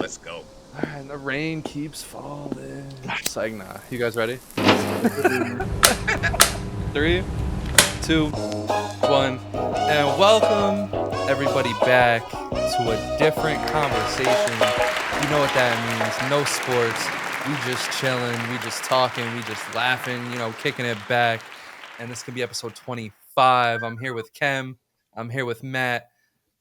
Let's go. And the rain keeps falling. It's like, nah. You guys ready? 3, 2, 1. And welcome everybody back to a different conversation. You know what that means. No sports. We just chilling. We just talking. We just laughing, kicking it back. And this could be episode 25. I'm here with Kem. I'm here with Matt.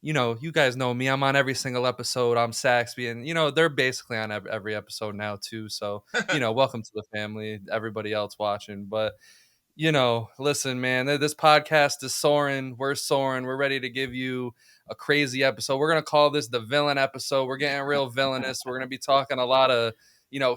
You guys know me. I'm on every single episode. I'm Saxby, and they're basically on every episode now too. So, welcome to the family, everybody else watching. But, listen, man, this podcast is soaring. We're soaring. We're ready to give you a crazy episode. We're gonna call this the villain episode. We're getting real villainous. We're gonna be talking a lot of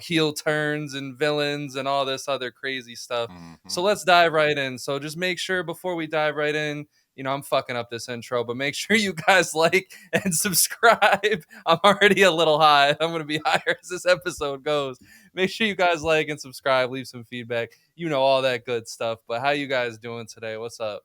heel turns and villains and all this other crazy stuff. So let's dive right in. So just make sure before we dive right in, I'm fucking up this intro, but make sure you guys like and subscribe. I'm already a little high. I'm going to be higher as this episode goes. Make sure you guys like and subscribe, leave some feedback, all that good stuff. But how you guys doing today? What's up?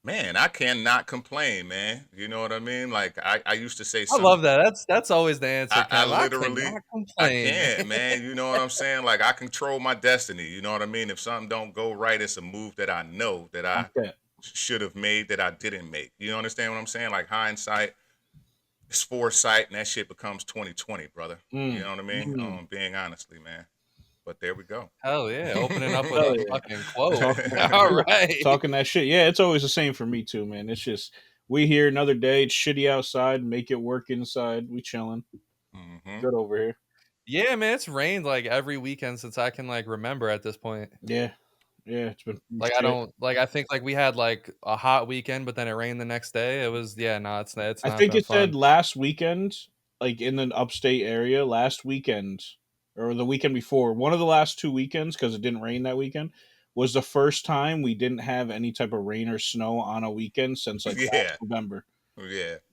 Man, I cannot complain, man. You know what I mean? Like I used to say I something. love that. That's always the answer, I Cam. literally cannot I complain. can't, man. You know what I'm saying? Like I control my destiny. You know what I mean? If something don't go right, it's a move that I know that I should have made that I didn't make. You understand what I'm saying? Like hindsight is foresight, and that shit becomes 2020, brother. You know what I mean? Being honestly, man. But there we go. Hell yeah. Opening up with a fucking quote. All right. Talking that shit. Yeah, it's always the same for me too, man. It's just we here another day. It's shitty outside. Make it work inside. We chilling. Good over here. Yeah, man. It's rained like every weekend since I can remember at this point. Yeah. It's been I think we had like a hot weekend, but then it rained the next day. It was it's not. I think it said last weekend, like in the upstate area, last weekend or the weekend before, one of the last 2 weekends because it didn't rain that weekend was the first time we didn't have any type of rain or snow on a weekend since last November.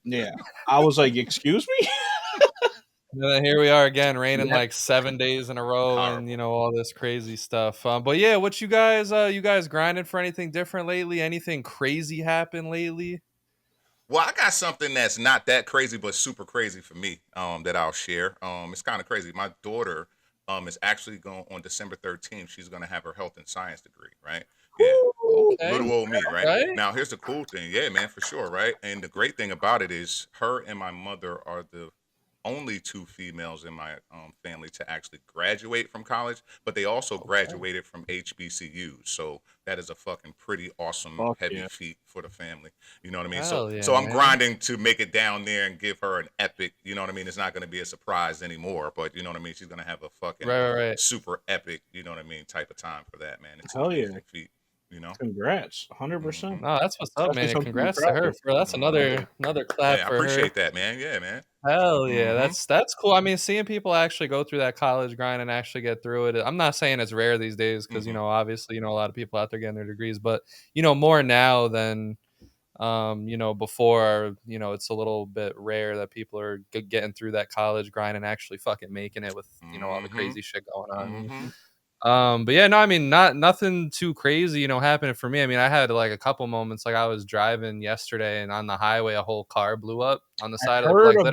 Yeah. I was like, excuse me. And then here we are again, raining like 7 days in a row, and all this crazy stuff. But yeah, what you guys grinding for anything different lately? Anything crazy happen lately? Well, I got something that's not that crazy, but super crazy for me. That I'll share. It's kind of crazy. My daughter, is actually going on December 13th. She's going to have her health and science degree, right? Yeah. Okay. Little old me, right? Now, here's the cool thing. Yeah, man, for sure, right? And the great thing about it is her and my mother are the only 2 females in my family to actually graduate from college, but they also graduated from HBCUs. So that is a fucking pretty awesome heavy feat for the family. You know what I mean? So I'm grinding to make it down there and give her an epic, you know what I mean? It's not going to be a surprise anymore, but you know what I mean? She's going to have a fucking super epic, you know what I mean, type of time for that, man. It's an amazing feat. Congrats, 100%. No, that's what's up, man. Congrats to her. That's another clap for her. I appreciate that, man. Yeah, man. Hell yeah, that's cool. I mean, seeing people actually go through that college grind and actually get through it. I'm not saying it's rare these days because obviously a lot of people out there getting their degrees, but more now than before. It's a little bit rare that people are getting through that college grind and actually fucking making it with all the crazy shit going on. But yeah, no, I mean, nothing too crazy, happening for me. I mean, I had like a couple moments, like I was driving yesterday and on the highway, a whole car blew up on the side of literally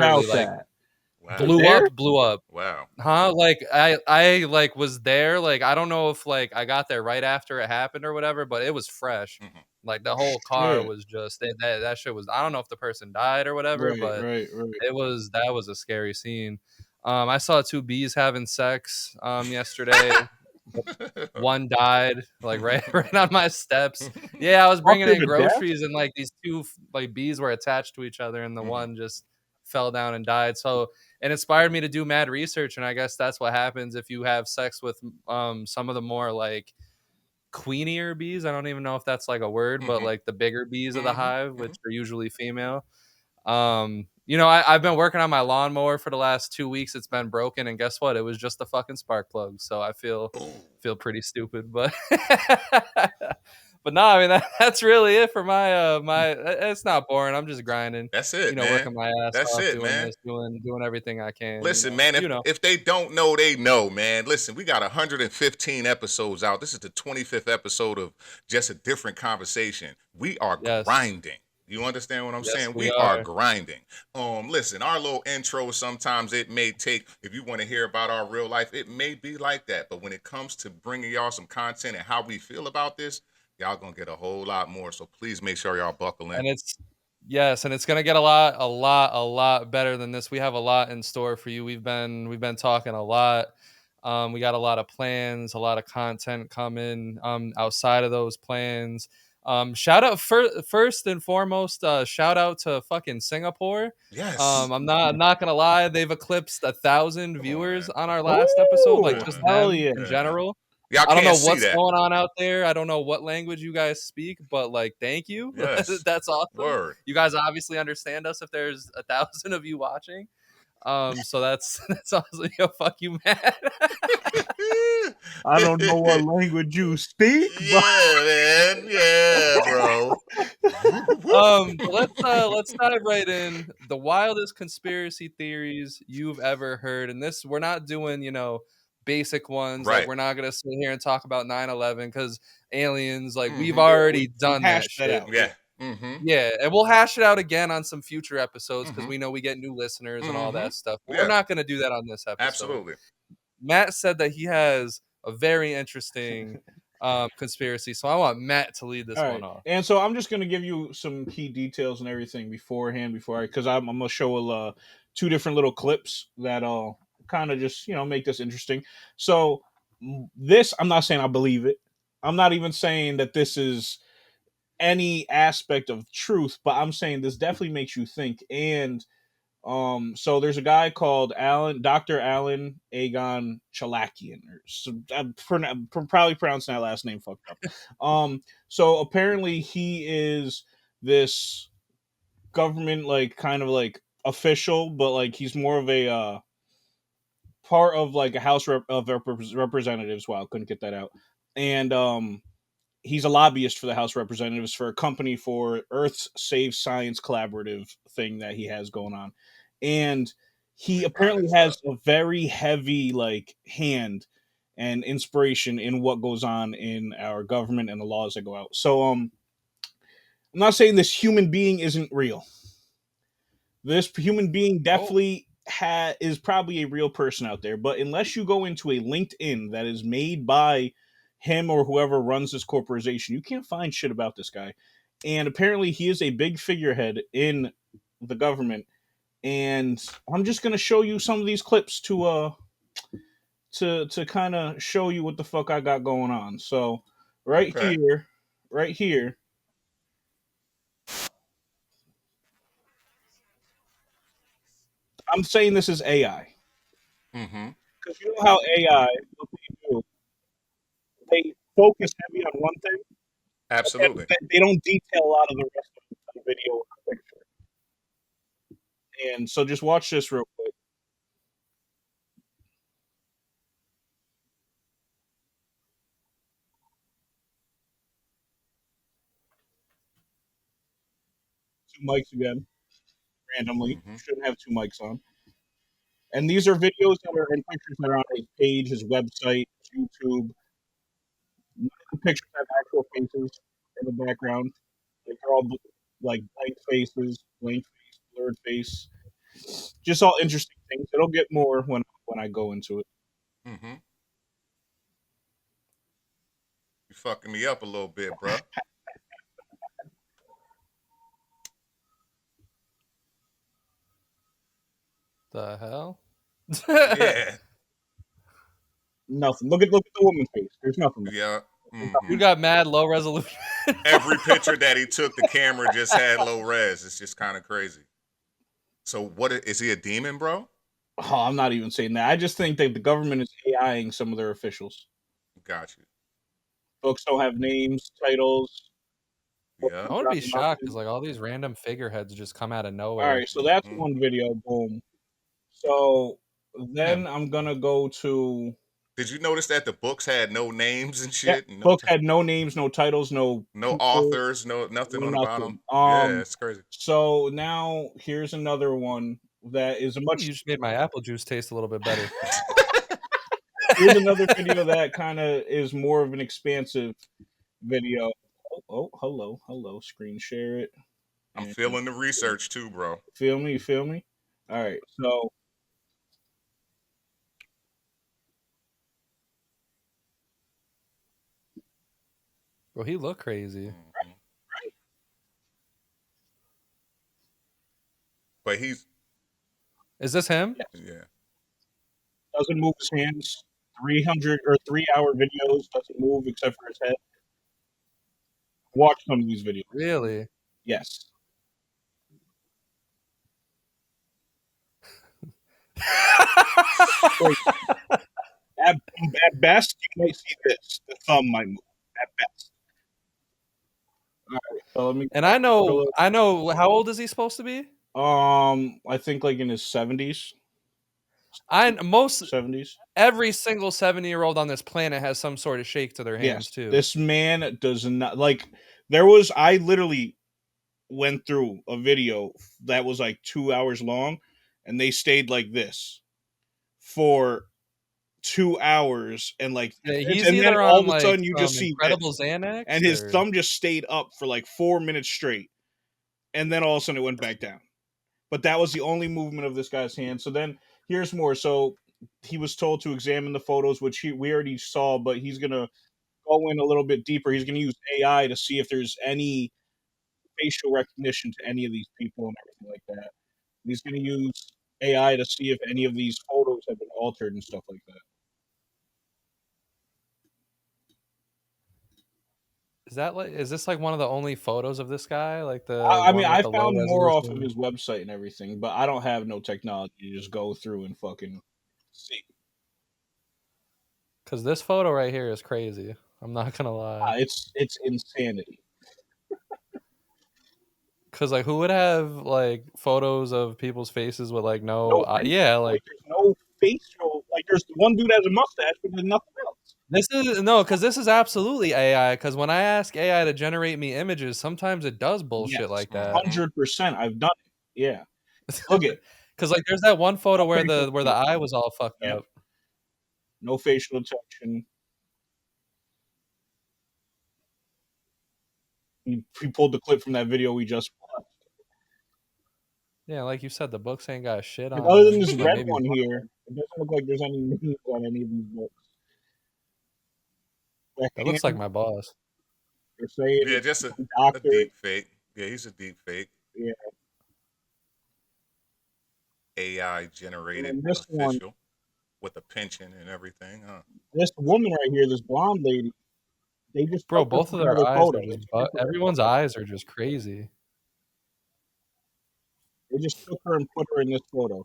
blew up. Wow. Huh? Like I like was there. Like, I don't know if like I got there right after it happened or whatever, but it was fresh. Like the whole car was just that shit was, I don't know if the person died or whatever, but that was a scary scene. I saw 2 bees having sex yesterday. One died like right on my steps. Yeah, I was bringing in groceries and like these 2 like bees were attached to each other and the one just fell down and died. So it inspired me to do mad research, and I guess that's what happens if you have sex with some of the more like queenier bees. I don't even know if that's like a word, but like the bigger bees of the hive, which are usually female. I've been working on my lawnmower for the last 2 weeks. It's been broken, and guess what? It was just a fucking spark plug. So I feel pretty stupid, but but no, I mean that's really it for my my. It's not boring. I'm just grinding. That's it, man. Working my ass That's off, it, doing man. this, doing everything I can. Listen, man, if they don't know, they know, man. Listen, we got 115 episodes out. This is the 25th episode of Just a Different Conversation. We are grinding. You understand what I'm Yes, saying? we We are are. grinding. Listen, our little intro sometimes it may take. If you want to hear about our real life, it may be like that. But when it comes to bringing y'all some content and how we feel about this, y'all gonna get a whole lot more. So please make sure y'all buckle in. And it's yes, and it's gonna get a lot better than this. We have a lot in store for you. We've been talking a lot. We got a lot of plans, a lot of content coming. Outside of those plans, shout out first and foremost. Shout out to fucking Singapore. Yes. I'm not gonna lie, they've eclipsed 1,000 Come on, viewers man. on our last episode. Come Like Oh, on, just man. hell them yeah. in Yeah, man. general. Y'all I don't can't know see what's that. going on out there. I don't know what language you guys speak, but like, thank you. Yes. That's awesome. Word. You guys obviously understand us if there's 1,000 of you watching. So that's that's awesome. Yo, fuck you, Matt. I don't know what language you speak, but Yeah, man. Yeah, bro. Whoop, whoop. But let's dive right in. The wildest conspiracy theories you've ever heard. And this, we're not doing, basic ones. Like Right. we're not gonna sit here and talk about 9/11 because aliens, like we've Mm-hmm. yeah, already we done that hashed that shit. out. Yeah. Yeah. Mm-hmm. Yeah, and we'll hash it out again on some future episodes because Mm-hmm. we know we get new listeners and all Mm-hmm. that stuff. But we're Yeah. not going to do that on this episode. Absolutely. Matt said that he has a very interesting conspiracy, so I want Matt to lead this All one right, off. and so I'm just gonna give you some key details and everything beforehand, because I'm gonna show two different little clips that'll kind of just make this interesting. So this, I'm not saying I believe it. I'm not even saying that this is any aspect of truth, but I'm saying this definitely makes you think. And so there's a guy called Dr. Alan Agon Chalakian, or I'm probably pronouncing that last name fucked up. So apparently he is this government, like, kind of like official, but like he's more of a part of like a House of Representatives. Wow, couldn't get that out. And he's a lobbyist for the House of Representatives for a company for Earth's Save Science collaborative thing that he has going on. And he We find apparently this has stuff. a very heavy like hand and inspiration in what goes on in our government and the laws that go out. So I'm not saying this human being isn't real. This human being Oh, definitely is probably a real person out there, but unless you go into a LinkedIn that is made by him or whoever runs this corporation, you can't find shit about this guy. And apparently he is a big figurehead in the government. And I'm just gonna show you some of these clips to kind of show you what the fuck I got going on. So right okay. here, right here, I'm saying this is AI. Mm-hmm. Because you know how AI, what they do, they focus heavy on one thing, Absolutely. and they don't detail a lot of the rest of the video or picture. And so just watch this real quick. Two mics again, randomly. Mm-hmm. Shouldn't have two mics on. And these are videos that are and pictures that are on his page, his website, YouTube. None of the pictures have actual faces in the background. Like they're all like blank faces, blank face, blurred face. Just all interesting things. It'll get more when I go into it. Mm-hmm. You fucking me up a little bit, bruh. The hell? Yeah. Nothing. Look at the woman's face. There's nothing there. Yeah. There's We Mm-hmm. nothing. got mad low resolution. Every picture that he took, the camera just had low res. It's just kind of crazy. So is he a demon, bro? Oh, I'm not even saying that. I just think that the government is AIing some of their officials. Got you. Folks don't have names, titles. Yeah. I wouldn't be shocked because Nothing. like all these random figureheads just come out of All nowhere. right, so that's Mm-hmm. one video. Boom. So Damn. then I'm gonna go to Did you notice that the books had no names and yeah. shit? No, Book had no names, no titles, no no people, authors, no nothing no on the bottom. nothing. Yeah, it's crazy. So now here's another one that is a Ooh, much. you just made my apple juice taste a little bit better. Here's another video that kind of is more of an expansive video. Oh, hello, screen share it. I'm And feeling the research too, bro. feel me, feel me. All right, so Bro, he look crazy. Hmm. But he's Is this him? yes, yeah. doesn't move his hands. 300 or 3 hour videos doesn't move except for his head. Watch some of these videos. Really? Yes. Straight. At, at best, you might see this. The thumb might move. At best. All right. So let me And go through I know. How old is he supposed to be? it. I think like in his 70s. I most 70s. every single 70-year-old on this planet has some sort of shake to their Yes. hands too. This man does not like. There was. I literally went through a video that was like 2 hours long, and they stayed like this for 2 hours, and like, Yeah, he's and then either all on of a like sudden you just some see incredible this, and Xanax his or thumb just stayed up for like 4 minutes straight, and then all of a sudden it went back down. But that was the only movement of this guy's hand. So then here's more. So he was told to examine the photos, which we already saw, but he's gonna go in a little bit deeper. He's gonna use AI to see if there's any facial recognition to any of these people and everything like that. He's gonna use AI to see if any of these photos have been altered and stuff like that. is this like one of the only photos of this guy? Like the I mean, one with I the low found more off of resolution? his website and everything, but I don't have no technology to just go through and fucking see. Because this photo right here is crazy. I'm not gonna lie. It's insanity. Because like, who would have like photos of people's faces with like no? No face, Yeah, like like there's no facial. Like there's one dude has a mustache, but there's nothing else. this is no. Because this is absolutely AI. Because when I ask AI to generate me images, sometimes it does bullshit Yes, like that. Hmm. 100%. I've done it. Yeah, look it. Because like, there's that one photo No facial where the detection. eye was all fucked Yep, up. no facial detection. He pulled the clip from that video we just watched. Yeah, like you said, the books ain't got shit Like on other than them. this Like red maybe one one. here, it doesn't look like there's any names on any of these books. The That looks like hand, my boss. they're saying Yeah, it's just some a doctor. deep fake. Yeah, he's a deep fake. Yeah, AI and generated then this one, official with a pension and everything. Huh? this woman right here, this blonde lady, they just Bro, took her both from of their another eyes photo. are just everyone's eyes are just crazy. They just took her and put her in this photo,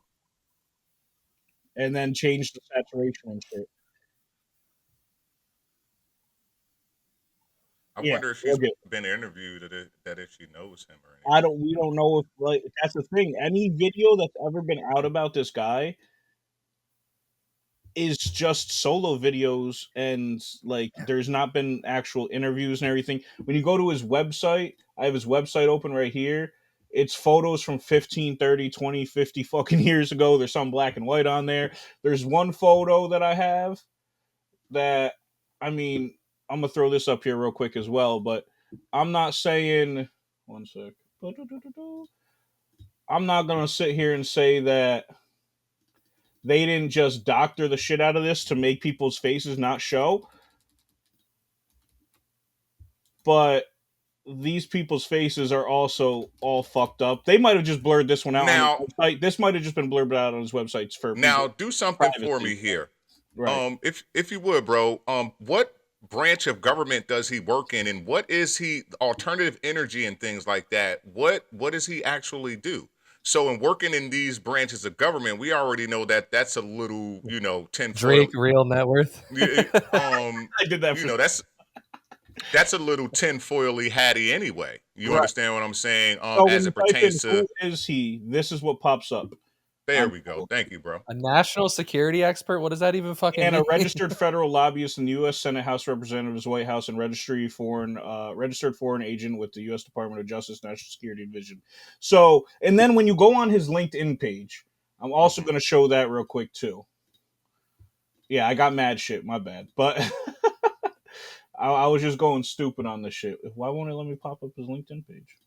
and then changed the saturation and shit. I Yeah, wonder if she's look at. been interviewed that if she knows him or I anything. don't. We don't know if like that's the thing. Any video that's ever been out about this guy is just solo videos, and like there's not been actual interviews and everything. When you go to his website, I have his website open right here. It's photos from 15, 30, 20, 50 fucking years ago. There's some black and white on there. There's one photo that I have that, I mean, I'm gonna throw this up here real quick as well, but I'm not saying, one sec. I'm not gonna sit here and say that they didn't just doctor the shit out of this to make people's faces not show, but these people's faces are also all fucked up. They might have just blurred this one out on his Now, website. This might have just been blurred out on his websites for now people's do something for privacy. me here. Right. If you would, bro. What branch of government does he work in, and what is he alternative energy and things like that? What does he actually do? So, in working in these branches of government, we already know that that's a little, tinfoil. Drake real net worth. Yeah, I did that for that's a little tinfoily hatty anyway. You right. understand what I'm saying? So when As you it type in pertains to who is he, this is what pops up there on we go. Google. Thank you, bro. A national security expert? What does that even fucking And a mean? registered federal lobbyist in the U.S. Senate, House of Representatives, White House, and registered foreign agent with the U.S. Department of Justice National Security Division. So, and then when you go on his LinkedIn page, I'm also Hmm. going to show that real quick too. Yeah, I got mad shit. My bad, but I was just going stupid on this shit. Why won't it let me pop up his LinkedIn page?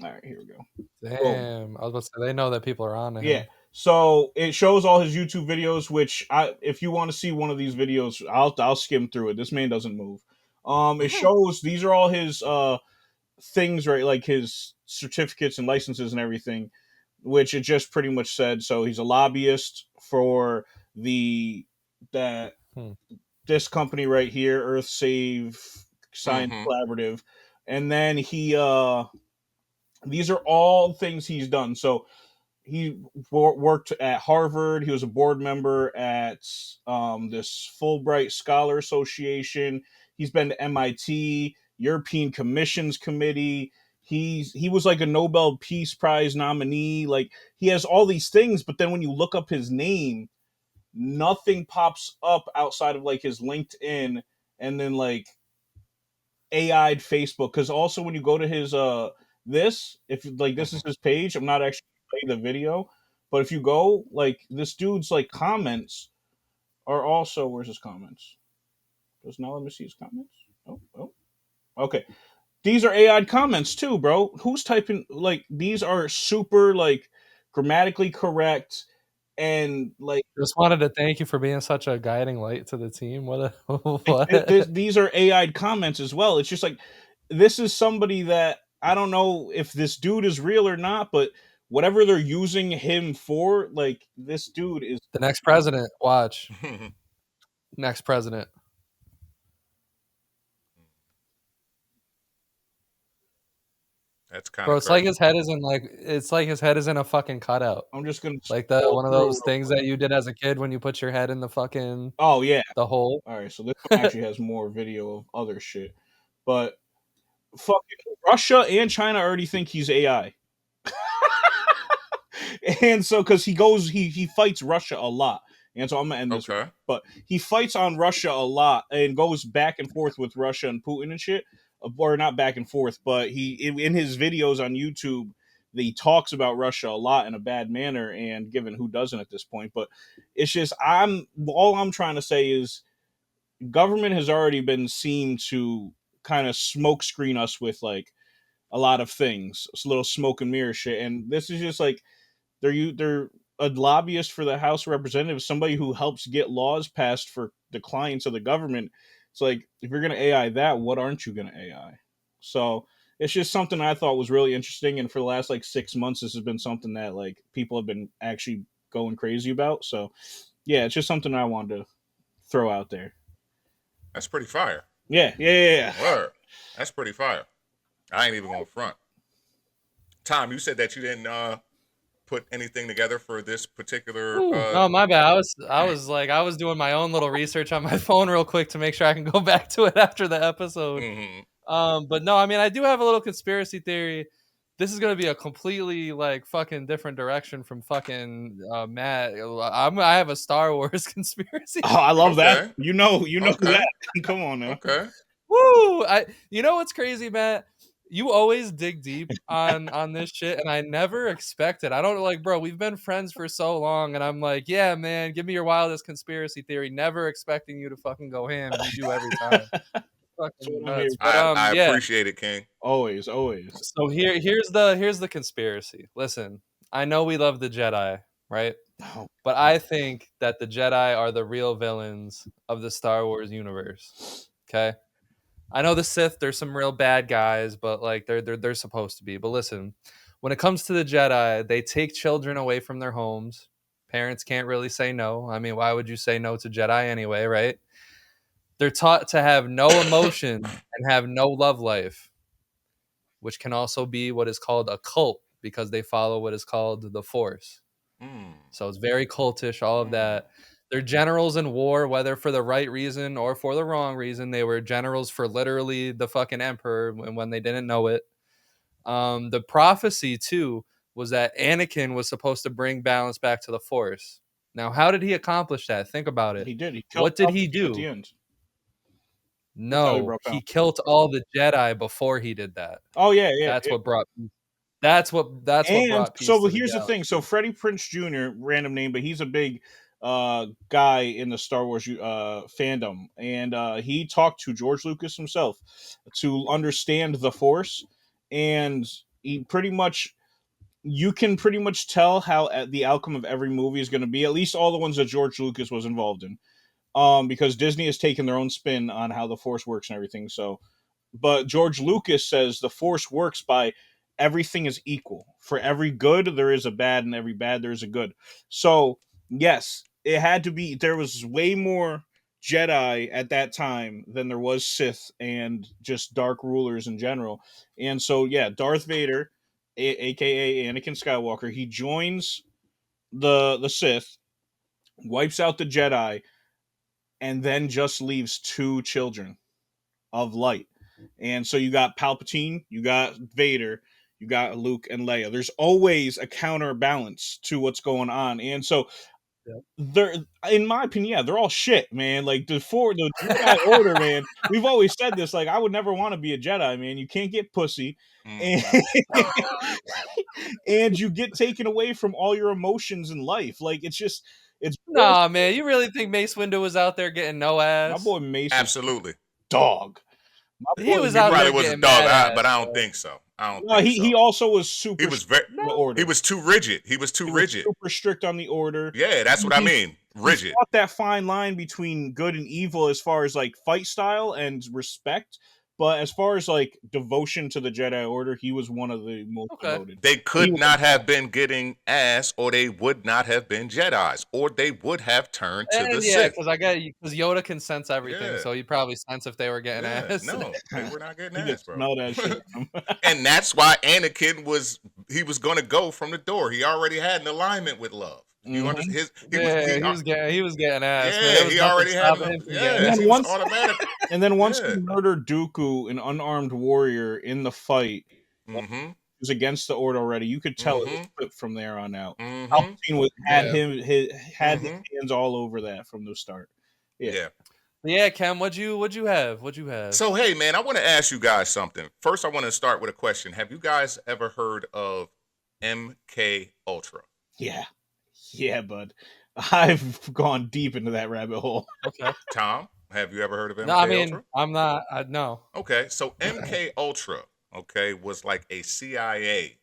All right, here we go. Boom. Damn. I was about to say they know that people are on to Yeah. him. So it shows all his YouTube videos, which if you want to see one of these videos, I'll skim through it. This man doesn't move. It shows these are all his things, right? Like his certificates and licenses and everything, which it just pretty much said. So he's a lobbyist for the that Hmm. this company right here, Earth Save Science Mm-hmm. Collaborative, and then he these are all things he's done. So he worked at Harvard. He was a board member at this Fulbright Scholar Association. He's been to MIT, European Commissions Committee. He was like a Nobel Peace Prize nominee. Like he has all these things, but then when you look up his name, nothing pops up outside of like his LinkedIn and then like AI'd Facebook. Because also when you go to his this, if like this Mm-hmm. is his page, I'm not actually playing the video, but if you go like this dude's like comments are also where's his comments? Does now let me see his comments? Oh, okay. These are AI'd comments too, bro. Who's typing like these are super like grammatically correct and like Just wanted to thank you for being such a guiding light to the team. What a what? these are AI'd comments as well. It's just like this is somebody that I don't know if this dude is real or not, but whatever they're using him for, like this dude is. The next president. Watch. Next president. That's kind Bro, of it's like crazy. his head isn't like it's like his head is in a fucking cutout. I'm just gonna Like the scroll one of through those real things quick. that you did as a kid when you put your head in the fucking Oh yeah. the hole. All right. So this one actually has more video of other shit, but fucking Russia and China already think he's AI. And so because he fights Russia a lot, and so I'm gonna end this. Okay. But he fights on Russia a lot and goes back and forth with Russia and Putin and shit, or not back and forth, but in his videos on YouTube. He talks about Russia a lot in a bad manner, and given who doesn't at this point, but it's just I'm trying to say is government has already been seen to kind of smoke screen us with like a lot of things, it's a little smoke and mirror shit, and this is just like they're a lobbyist for the House of Representatives, somebody who helps get laws passed for the clients of the government. It's like if you're gonna AI that, what aren't you gonna AI? So it's just something I thought was really interesting, and for the last like 6 months, this has been something that like people have been actually going crazy about. So yeah, it's just something I wanted to throw out there. That's pretty fire. Yeah. Word. That's pretty fire. I ain't even gonna front. Tom, you said that you didn't put anything together for this particular Ooh. Oh my bad. I was doing my own little research on my phone real quick to make sure I can go back to it after the episode. mm-hmm. But no, I mean I do have a little conspiracy theory. This is gonna be a completely like fucking different direction from fucking Matt. I have a Star Wars conspiracy. Oh, I love that. Okay. You know Okay. that. Come on now. Okay. Woo! You know what's crazy, Matt? You always dig deep on this shit, and I never expected. I don't like, bro. We've been friends for so long, and I'm like, yeah, man, give me your wildest conspiracy theory. Never expecting you to fucking go ham, and you do every time. That's Fucking what I'm here nuts. for. But I yeah. appreciate it, King. Always. So here's the conspiracy. Listen, I know we love the Jedi, right? Oh, But I think that the Jedi are the real villains of the Star Wars universe. Okay. I know the Sith, there's some real bad guys, but like they're supposed to be. But listen, when it comes to the Jedi, they take children away from their homes. Parents can't really say no. I mean, why would you say no to Jedi anyway, right? They're taught to have no emotion and have no love life, which can also be what is called a cult because they follow what is called the Force. Mm, So it's very cultish, all of mm, that. They're generals in war, whether for the right reason or for the wrong reason. They were generals for literally the fucking emperor when they didn't know it. The prophecy, too, was that Anakin was supposed to bring balance back to the Force. Now, how did he accomplish that? Think about it. he did. He killed What did he Palpatine at the do? end. That's how he No, broke he out. killed all the Jedi before he did that. Oh yeah. That's what brought that's what And brought peace so to the here's the thing. So galaxy. Freddie Prince Jr., random name, but he's a big guy in the Star Wars fandom, and he talked to George Lucas himself to understand the Force, and pretty much you can pretty much tell how the outcome of every movie is going to be. At least all the ones that George Lucas was involved in, because Disney has taken their own spin on how the Force works and everything. So, but George Lucas says the Force works by everything is equal. For every good, there is a bad, and every bad, there is a good. So, yes, it had to be. There was way more Jedi at that time than there was Sith and just dark rulers in general. And so, yeah, Darth Vader, aka Anakin Skywalker, he joins the Sith, wipes out the Jedi, and then just leaves two children of light. And so you got Palpatine, you got Vader, you got Luke and Leia. There's always a counterbalance to what's going on. And so they're, in my opinion, yeah, they're all shit, man. Like the Jedi Order, man. We've always said this. Like, I would never want to be a Jedi, man. You can't get pussy, and Mm-hmm. and you get taken away from all your emotions in life. Like, it's just it's Nah, man, you really think Mace Windu was out there getting no my ass? boy Mace was Absolutely. dog. My He boy was He out probably there was a getting dog, mad ass. but I don't Bro. think so. I don't No, think he so. also was He super was strict very. on the order. He was too rigid. He was too He was rigid. super strict on the order. Yeah, that's what I He- mean. He Rigid. fought that fine line between good and evil as far as like fight style and respect, but as far as like devotion to the Jedi Order, he was one of the most Okay. devoted. They He could was not have been getting ass, or they would not have been Jedi's, or they would have turned to the And yeah, Sith. because Yoda can sense everything, Yeah, so he'd probably sense if they were getting yeah. ass. No, they were not getting he could ass, bro. smell that shit. And that's why Anakin was going to go from the door. He already had an alignment with love. You Mhm. understand? Yeah, he was getting ass, man. There Yeah, was he nothing already had stopping an him from And getting yes. ass. then He was once, automatic. and then once he Yeah. murdered Dooku, an unarmed warrior, in the fight, Mm-hmm. was against the Order already. You could tell it was Mm-hmm. flipped from there on out. Mm-hmm. Palpatine had Yeah. his Mm-hmm. hands all over that from the start. Yeah. Yeah. Yeah, Cam, what'd you have? What'd you have? So hey, man, I want to ask you guys something. First, I want to start with a question. Have you guys ever heard of MK Ultra? Yeah. Yeah, bud. I've gone deep into that rabbit hole. Okay. Tom, have you ever heard of No, I MK mean, Ultra? I'm not. No. Okay, so MK Ultra, okay, was like a CIA,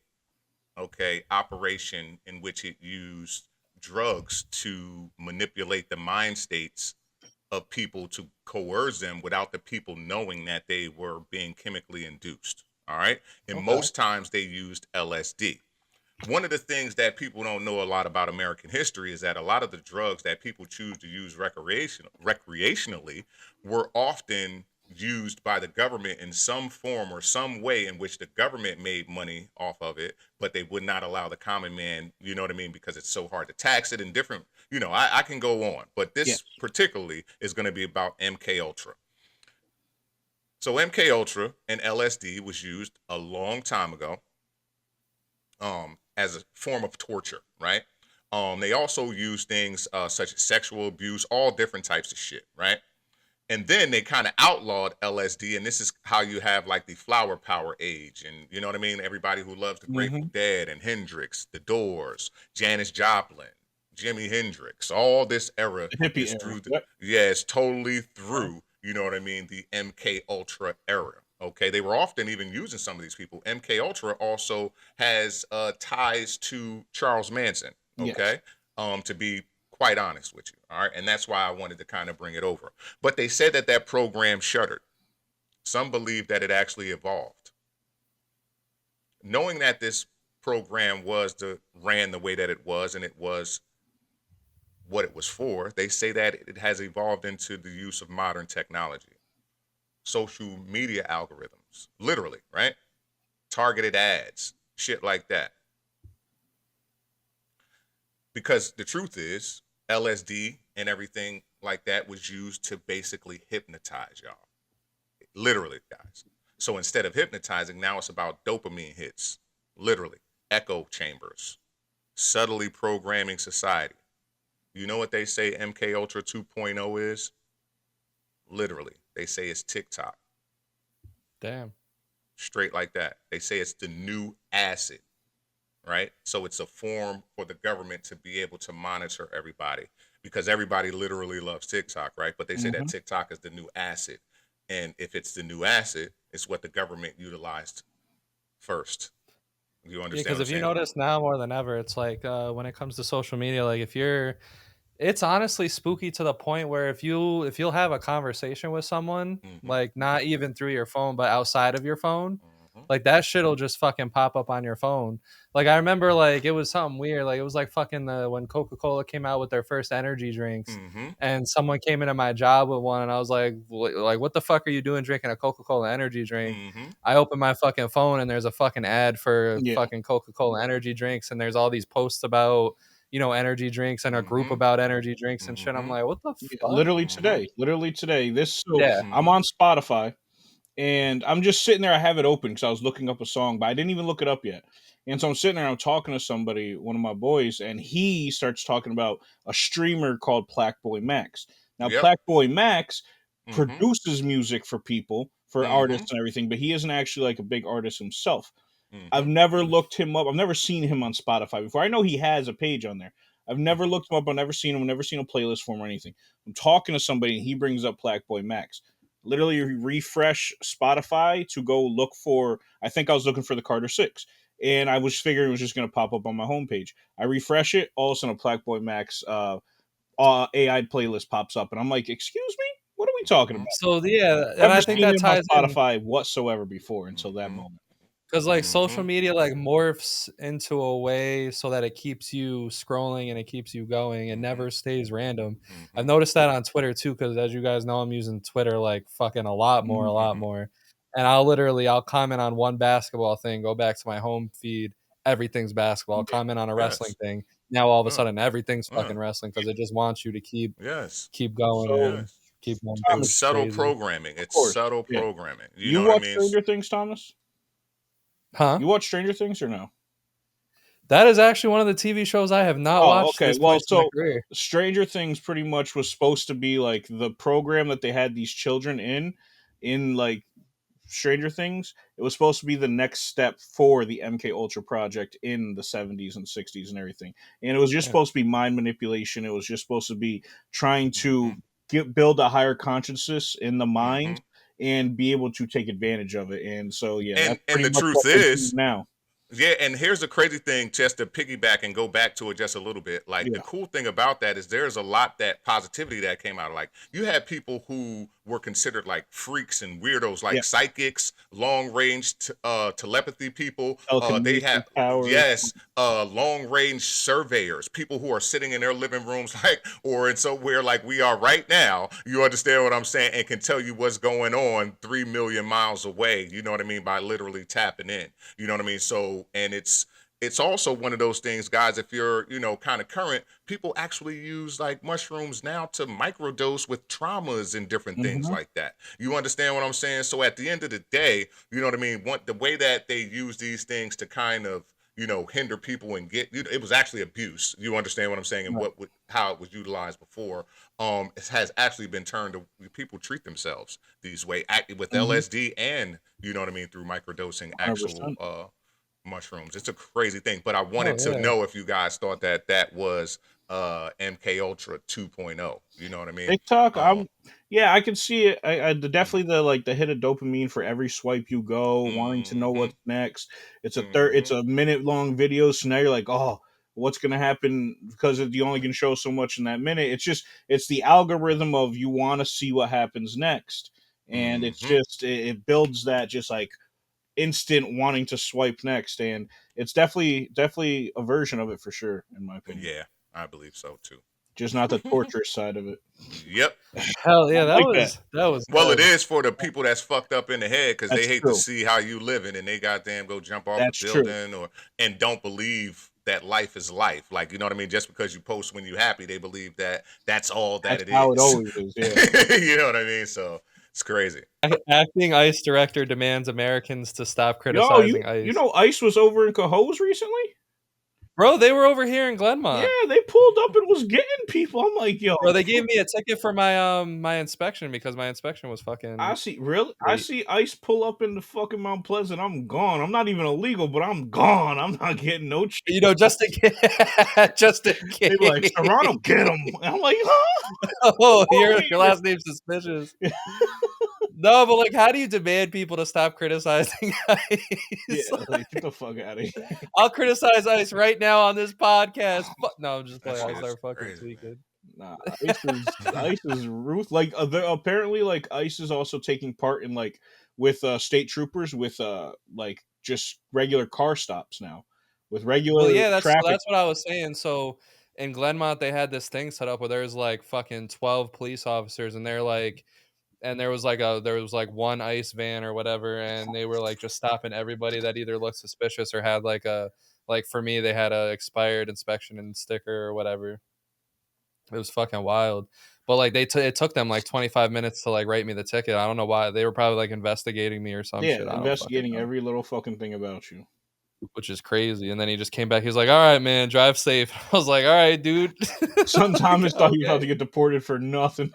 okay, operation in which it used drugs to manipulate the mind states of people to coerce them without the people knowing that they were being chemically induced. All right. And Okay. most times they used LSD. One of the things that people don't know a lot about American history is that a lot of the drugs that people choose to use recreationally were often used by the government in some form or some way in which the government made money off of it, but they would not allow the common man, you know what I mean, because it's so hard to tax it and different, I can go on, but Yes. this particularly is going to be about MK Ultra. So MK Ultra and LSD was used a long time ago as a form of torture, right? They also use things such as sexual abuse, all different types of shit, right? And then they kind of outlawed LSD, and this is how you have like the flower power age, and you know what I mean? Everybody who loves the Grateful Dead and Hendrix, The Doors, Janis Joplin, Jimi Hendrix, all this era The hippie is era. through. Yep. Yeah, it's totally through. You know what I mean? The MK Ultra era. Okay, they were often even using some of these people. MK Ultra also has ties to Charles Manson. Yes. Okay, to be quite honest with you, all right, and that's why I wanted to kind of bring it over. But they said that that program shuttered. Some believe that it actually evolved. Knowing that this program ran the way that it was, and it was what it was for, they say that it has evolved into the use of modern technology, social media algorithms, literally, right? Targeted ads, shit like that. Because the truth is, LSD and everything like that was used to basically hypnotize y'all. Literally, guys. So instead of hypnotizing, now it's about dopamine hits, literally, echo chambers, subtly programming society. You know what they say MK Ultra 2.0 is? Literally, they say it's TikTok. Damn. Straight like that. They say it's the new acid, right? So it's a form for the government to be able to monitor everybody, because everybody literally loves TikTok, right? But they say that TikTok is the new acid. And if it's the new acid, it's what the government utilized first. You Yeah, understand because what I'm if you saying? notice now more than ever, it's like when it comes to social media, like if you're it's honestly spooky to the point where if you'll have a conversation with someone, Mm-hmm. like not even through your phone, but outside of your phone, Mm-hmm. like that shit'll just fucking pop up on your phone. Like I remember like it was something weird. Like it was like fucking the when Coca-Cola came out with their first energy drinks Mm-hmm. and someone came into my job with one and I was like, like what the fuck are you doing drinking a Coca-Cola energy drink? Mm-hmm. I open my fucking phone and there's a fucking ad for Yeah. fucking Coca-Cola energy drinks and there's all these posts about energy drinks and a group Mm-hmm. about energy drinks and shit. I'm Mm-hmm. like, what the Yeah, fuck? Mm-hmm. literally today. Yeah. I'm Mm-hmm. on Spotify and I'm just sitting there. I have it open because I was looking up a song, but I didn't even look it up yet. And so I'm sitting there. I'm talking to somebody, one of my boys, and he starts talking about a streamer called Plaque Max. Now, Yep. Plaque Max Mm-hmm. produces music for people, for Mm-hmm. artists and everything, but he isn't actually like a big artist himself. I've Mm-hmm. never looked him up. I've never seen him on Spotify before. I know he has a page on there. I've never Mm-hmm. looked him up. I've never seen him. I've never seen a playlist for him or anything. I'm talking to somebody and he brings up Plaque Max. Literally refresh Spotify to go look for. I think I was looking for the Carter Six, and I was figuring it was just going to pop up on my homepage. I refresh it, all of a sudden a Plaque Max AI playlist pops up, and I'm like, "Excuse me, what are we talking Mm-hmm. about?" So yeah, and Never I think seen that him on ties in Spotify whatsoever before until that Mm-hmm. moment. because like social Mm-hmm. media like morphs into a way so that it keeps you scrolling and it keeps you going. It Mm-hmm. never stays random. I've Mm-hmm. noticed that on Twitter too, because as you guys know, I'm using Twitter like fucking a lot more, a Mhm. lot Mm-hmm. more. And I'll comment on one basketball thing, go back to my home feed, everything's basketball. I'll Yeah. comment on a wrestling Yes. thing. Now all of a Uh, sudden everything's uh, fucking wrestling because it just wants you to yes. keep going So, and Yes. keep going because It's Thomas, it's subtle crazy. programming. of It's course, subtle yeah. programming. You You know what I watch mean? Stranger Things, Thomas? Huh? You watch Stranger Things or no? That is actually one of the TV shows I have not Oh, watched to okay. this Well, point in my so career. Stranger Things pretty much was supposed to be like the program that they had these children in like Stranger Things. It was supposed to be the next step for the MK Ultra project in the 70s and 60s and everything. And it was just Yeah. supposed to be mind manipulation. It was just supposed to be trying Mm-hmm. to build a higher consciousness in the Mm-hmm. mind and be able to take advantage of it. And so, yeah, that's And pretty the much what truth they're doing is, now. yeah, and here's the crazy thing, just to piggyback and go back to it just a little bit. Like the Yeah. cool thing about that is there's a lot that positivity that came out of like you had people who were considered like freaks and weirdos, Yeah. like psychics, long range telepathy people. They Telecommunication had towers. yes, long range surveyors, people who are sitting in their living rooms like or in somewhere like we are right now. You understand what I'm saying? And can tell you what's going on 3 million miles away. You know what I mean by literally tapping in. You know what I mean? So, and it's also one of those things, guys. If you're, kind of current, people actually use like mushrooms now to microdose with traumas and different things Hmm. like that. You understand what I'm saying? So at the end of the day, you know what I mean. The way that they use these things to kind of hinder people and it was actually abuse. You understand what I'm saying? And Right. how it was utilized before. It has actually been turned to people treat themselves these way with Hmm. LSD and you know what I mean through microdosing actual 100%. mushrooms. It's a crazy thing, but I wanted Oh to yeah. know if you guys thought that that was MK Ultra 2.0. You know what I mean? TikTok, Um, yeah, I can see it. mm, Definitely the hit of dopamine for every swipe you go, wanting to know mm-hmm, what's next. It's mm-hmm, a minute long video, so now you're like, oh, what's gonna happen because you only can show so much in that minute. It's the algorithm of you want to see what happens next, and mm-hmm. it builds that just like instant wanting to swipe next, and it's definitely a version of it for sure, in my opinion. Yeah, I believe so too. Just not the torturous side of it. Yep. Hell I yeah, like that. that was Well, it good. is for the people that's fucked up in the head because they That's hate to true. see how you living and they goddamn go jump off the That's true. building and don't believe that life is life. Like you know what I mean? Just because you post when you're happy, they believe that that's all that That's it how it is. always is. Yeah. You know what I mean? So it's crazy. Acting ICE director demands Americans to stop Yo, criticizing you ICE. know, Ice was over in Cohoes recently. Bro, they were over here in Yeah, Glenmont. they pulled up and was getting people. I'm like, yo, Bro, they gave me a ticket for my inspection because my inspection was I fucking see. Really, I late. see Ice pull up into fucking Mount Pleasant. I'm gone. I'm not even illegal, but I'm gone. I'm not getting no. Just in case, just in They be like, case. Serrano, get him. I'm like, huh? Oh, Come your over last name's suspicious. here. No, but like, how do you demand people to stop criticizing Yeah, ICE? like get the fuck out of here. I'll criticize ICE right now on this podcast. No, I'm just That playing. shit I'll is start fucking crazy, man. tweaking. Nah, ICE is Ruth. Like apparently, like ICE is also taking part in like with state troopers with like just regular car stops now, with Well, regular yeah, traffic. that's what I was saying. So in Glenmont, they had this thing set up where there's like fucking 12 police officers, and they're like, and there was like one ICE van or whatever, and they were like just stopping everybody that either looked suspicious or had like a like for me they had a expired inspection and sticker or whatever. It was fucking wild. But like it took them like 25 minutes to like write me the ticket. I don't know why. They were probably like investigating me or some Yeah, shit. I don't fucking investigating know. every little fucking thing about you. Which is crazy. And then he just came back. He was like, "All right, man, drive safe." I was like, "All right, dude." Son Like, Thomas thought he was about okay. to get deported for nothing.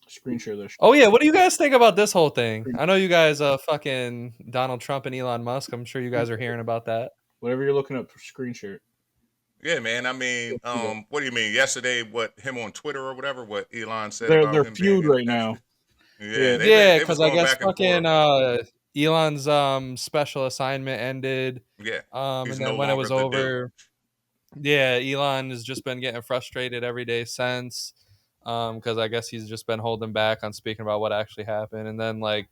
Screen share this. Oh yeah, what do you guys think about this whole thing? Screen- I know you guys fucking Donald Trump and Elon Musk. I'm sure you guys are hearing about that. Whatever you're looking up, screen share. Yeah, man. I mean, what do you mean? Yesterday, what him on Twitter or whatever? What Elon said They're about they're him being feud in right now. Yeah, Yeah, Yeah, they was because I going guess back and fucking forth. Elon's special assignment ended. Yeah, he's And no then when it longer was the dude. over, yeah, Elon has just been getting frustrated every day since. Because I guess he's just been holding back on speaking about what actually happened. And then like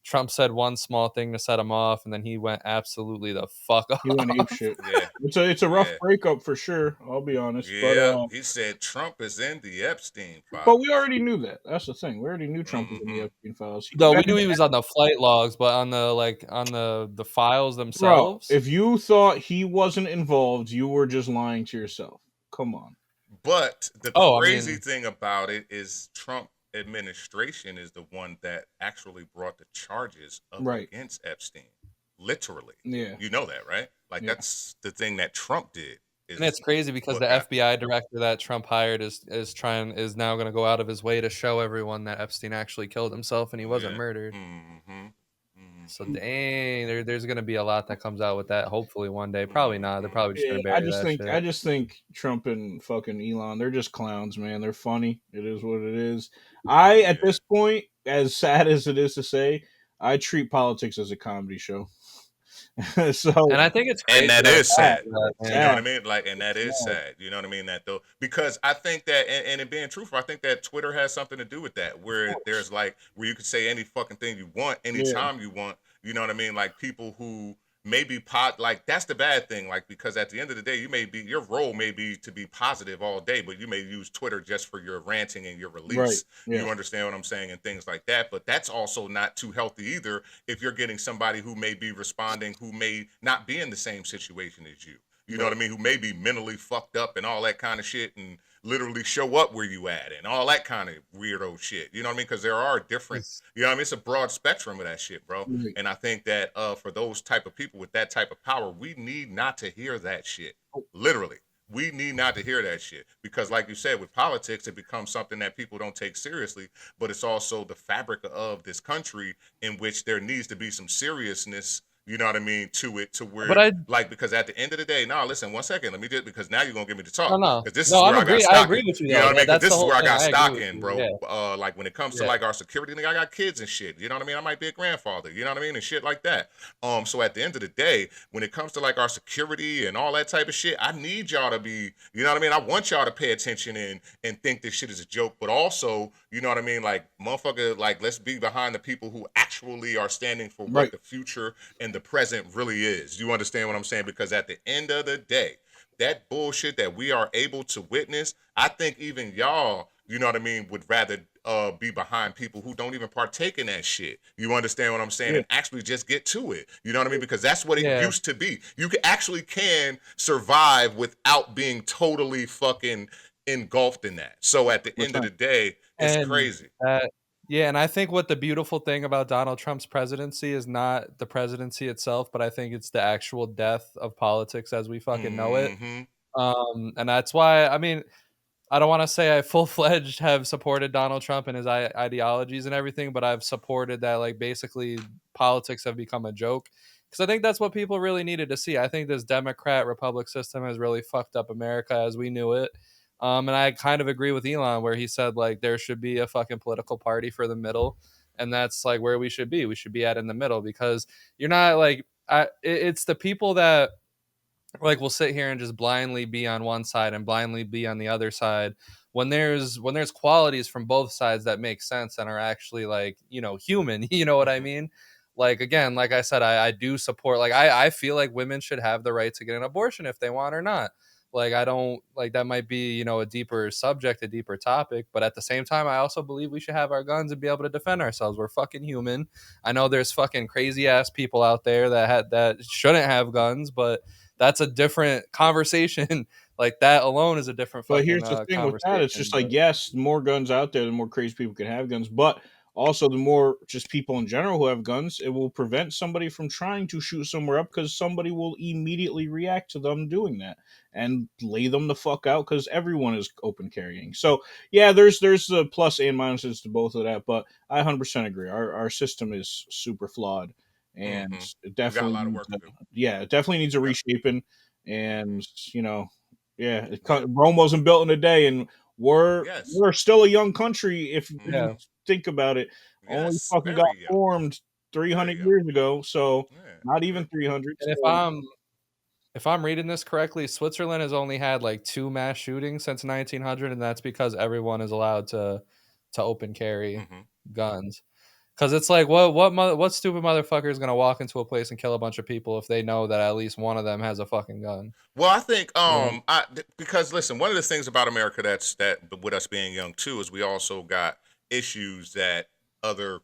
Trump said one small thing to set him off, and then he went absolutely the fuck he went ape off. shit. Yeah, It's a rough yeah, breakup for sure. I'll be honest, yeah. He said Trump is in the Epstein but we files. already knew that. That's the thing. We already knew Trump was in the Mm-hmm. Epstein files. No, we knew he was on the flight logs, but on the like on the files Bro, themselves. if you thought he wasn't involved, you were just lying to yourself. Come on. But the Oh, I crazy mean, thing about it is Trump administration is the one that actually brought the charges up Right. against Epstein. Literally. Yeah. You know that, right? Like Yeah. that's the thing that Trump did and it's is crazy because what the got FBI director that Trump hired is now going to go out of his way to show everyone that Epstein actually killed himself and he wasn't yeah. murdered. Mm-hmm. So Mm-hmm. dang, there's going to be a lot that comes out with that. Hopefully one day. Probably not. They're Mm-hmm. probably just Yeah, going to bury that shit. I just think Trump and fucking Elon, they're just clowns, man. They're funny. It is what it is. At Yeah. this point, as sad as it is to say, I treat politics as a comedy show. So And I think it's And crazy that that is it's sad, sad. that, You know man. what I sad, mean? Like, and that is sad. sad. You know what I mean? That though, because I think that, and it being truthful, I think that Twitter has something to do with that, Of where course. there's like, where you can say any fucking thing you want, Yeah, anytime you want. You know what I mean? Like people who maybe like that's the bad thing. Like because at the end of the day, your role may be to be positive all day, but you may use Twitter just for your ranting and your right. release. Yeah, You understand what I'm saying and things like that. But that's also not too healthy either if you're getting somebody who may be responding who may not be in the same situation as you. You know right. what I mean? Who may be mentally fucked up and all that kind of shit and literally show up where you at and all that kind of weirdo shit. You know what I mean? Because there are different, It's, you know what I mean? It's a broad spectrum of that shit, bro. Right. And I think that for those type of people with that type of power, we need not to hear that shit. Literally. We need not to hear that shit because, like you said, with politics, it becomes something that people don't take seriously. But it's also the fabric of this country in which there needs to be some seriousness. You know what I mean to it, to but where I like because at the end of the day, no, listen, 1 second, let me just because now you're gonna get me to no talk no because this is no where I'm I got agree. I stock agree in. with you You know though. what I mean? Because That's this the is whole where I thing. got I agree stock with in, you. bro. Yeah, Like when it comes to yeah. like our security, nigga, I got kids and shit. You know what I mean? I might be a grandfather. You know what I mean? And shit like that. So at the end of the day, when it comes to like our security and all that type of shit, I need y'all to be, you know what I mean? I want y'all to pay attention and think this shit is a joke, but also, you know what I mean? Like motherfucker, like let's be behind the people who actually are standing for what Right. the future and the present really is. You understand what I'm saying? Because at the end of the day, that bullshit that we are able to witness, I think even y'all, you know what I mean, would rather be behind people who don't even partake in that shit. You understand what I'm saying? Yeah. And actually just get to it. You know what I mean? Because that's what it Yeah. used to be. You actually can survive without being totally fucking engulfed in that. So at the end of 100%. the day, it's And crazy. yeah, and I think what the beautiful thing about Donald Trump's presidency is not the presidency itself, but I think it's the actual death of politics as we fucking know it. Mm-hmm. And that's why I mean I don't want to say I full fledged have supported Donald Trump and his ideologies and everything, but I've supported that like basically politics have become a joke because I think that's what people really needed to see. I think this Democrat Republic system has really fucked up America as we knew it. And I kind of agree with Elon where he said like there should be a fucking political party for the middle. and that's like where we should be. We should be at in the middle, because you're not like it's the people that like will sit here and just blindly be on one side and blindly be on the other side, when there's qualities from both sides that make sense and are actually like, human. You know what I Hmm. mean? Like, again, like I said, I do support, like, I feel like women should have the right to get an abortion if they want or not. Like, I don't like, that might be, a deeper subject, a deeper topic, but at the same time I also believe we should have our guns and be able to defend ourselves. We're fucking human. I know there's fucking crazy ass people out there that shouldn't have guns, but that's a different conversation. Like, that alone is a different But fucking here's the thing with that, it's conversation. just like, But yes, the more guns out there, the more crazy people can have guns, but also the more just people in general who have guns, it will prevent somebody from trying to shoot somewhere up because somebody will immediately react to them doing that and lay them the fuck out because everyone is open carrying. So yeah, there's the plus and minuses to both of that, but I 100% agree. Our system is super flawed, and Hmm. it We got a definitely lot of needs work to do. yeah, it definitely needs a Yep. reshaping. Hmm. And yeah, Yep. Rome wasn't built in a day, and we're Yes. we're still a young country if you yeah, Hmm. think about it. Only Yes. fucking got Very young. formed 300 Very young. years ago, so Yeah. not Yeah. even 300. and So if I'm reading this correctly, Switzerland has only had like two mass shootings since 1900, and that's because everyone is allowed to open carry Hmm. guns. Because it's like, what stupid motherfucker is gonna walk into a place and kill a bunch of people if they know that at least one of them has a fucking gun? Well, I think You know? because listen, one of the things about America that with us being young too is we also got issues that other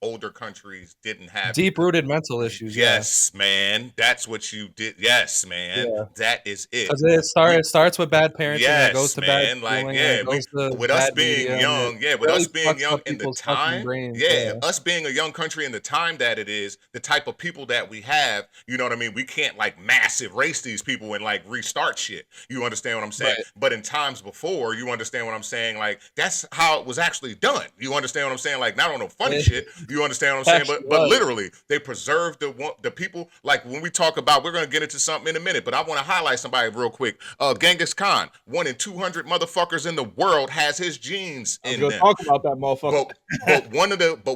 older countries didn't have Deep because rooted mental issues, yeah, yes, man, that's what you did. Yes, man, yeah. that is it. Because We it starts with bad parenting, and it goes yes, to bad man. Like, schooling, and yeah, it we goes to with us bad being media, and it young, yeah, with really us being fucks young up in the people's fucking time, brains. yeah, Yeah, us being a young country in the time that it is, the type of people that we have, you know what I mean? We can't like massive race these people and like restart shit. You understand what I'm saying? right. But in times before, you understand what I'm saying? Like that's how it was actually done. You understand what I'm saying? Like not on no funny It shit. You understand what I'm saying? actually But was. literally, they preserved the people. Like when we talk about, we're gonna get into something in a minute, but I want to highlight somebody real quick. Genghis Khan, 1 in 200 motherfuckers in the world has his genes I was in going to them. talk about that motherfucker. But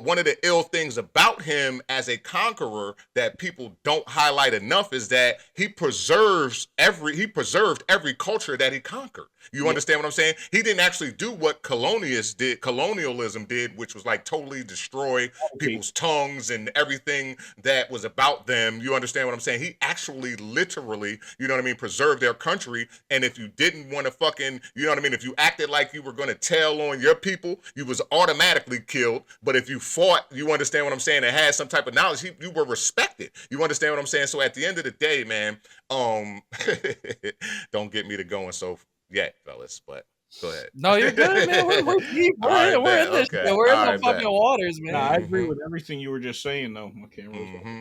one of the ill things about him as a conqueror that people don't highlight enough is that he preserved every culture that he conquered. You Yeah, understand what I'm saying? He didn't actually do what colonialism did, which was like totally destroy okay. people's tongues and everything that was about them. You understand what I'm saying? He actually literally, you know what I mean, preserved their country. And if you didn't want to fucking, you know what I mean, if you acted like you were going to tell on your people, you was automatically killed. But if you fought, you understand what I'm saying, and had some type of knowledge, you were respected. You understand what I'm saying? So at the end of the day, man, um, don't get me to going so yet, fellas, but go No, you're good, man. ahead. We're deep. All We're right, in, we're bet. in this Okay. shit. We're in All the right, fucking bet. waters, Nah, I man. agree Mm-hmm. with everything you were just saying, though. Okay, real talk. Mm-hmm.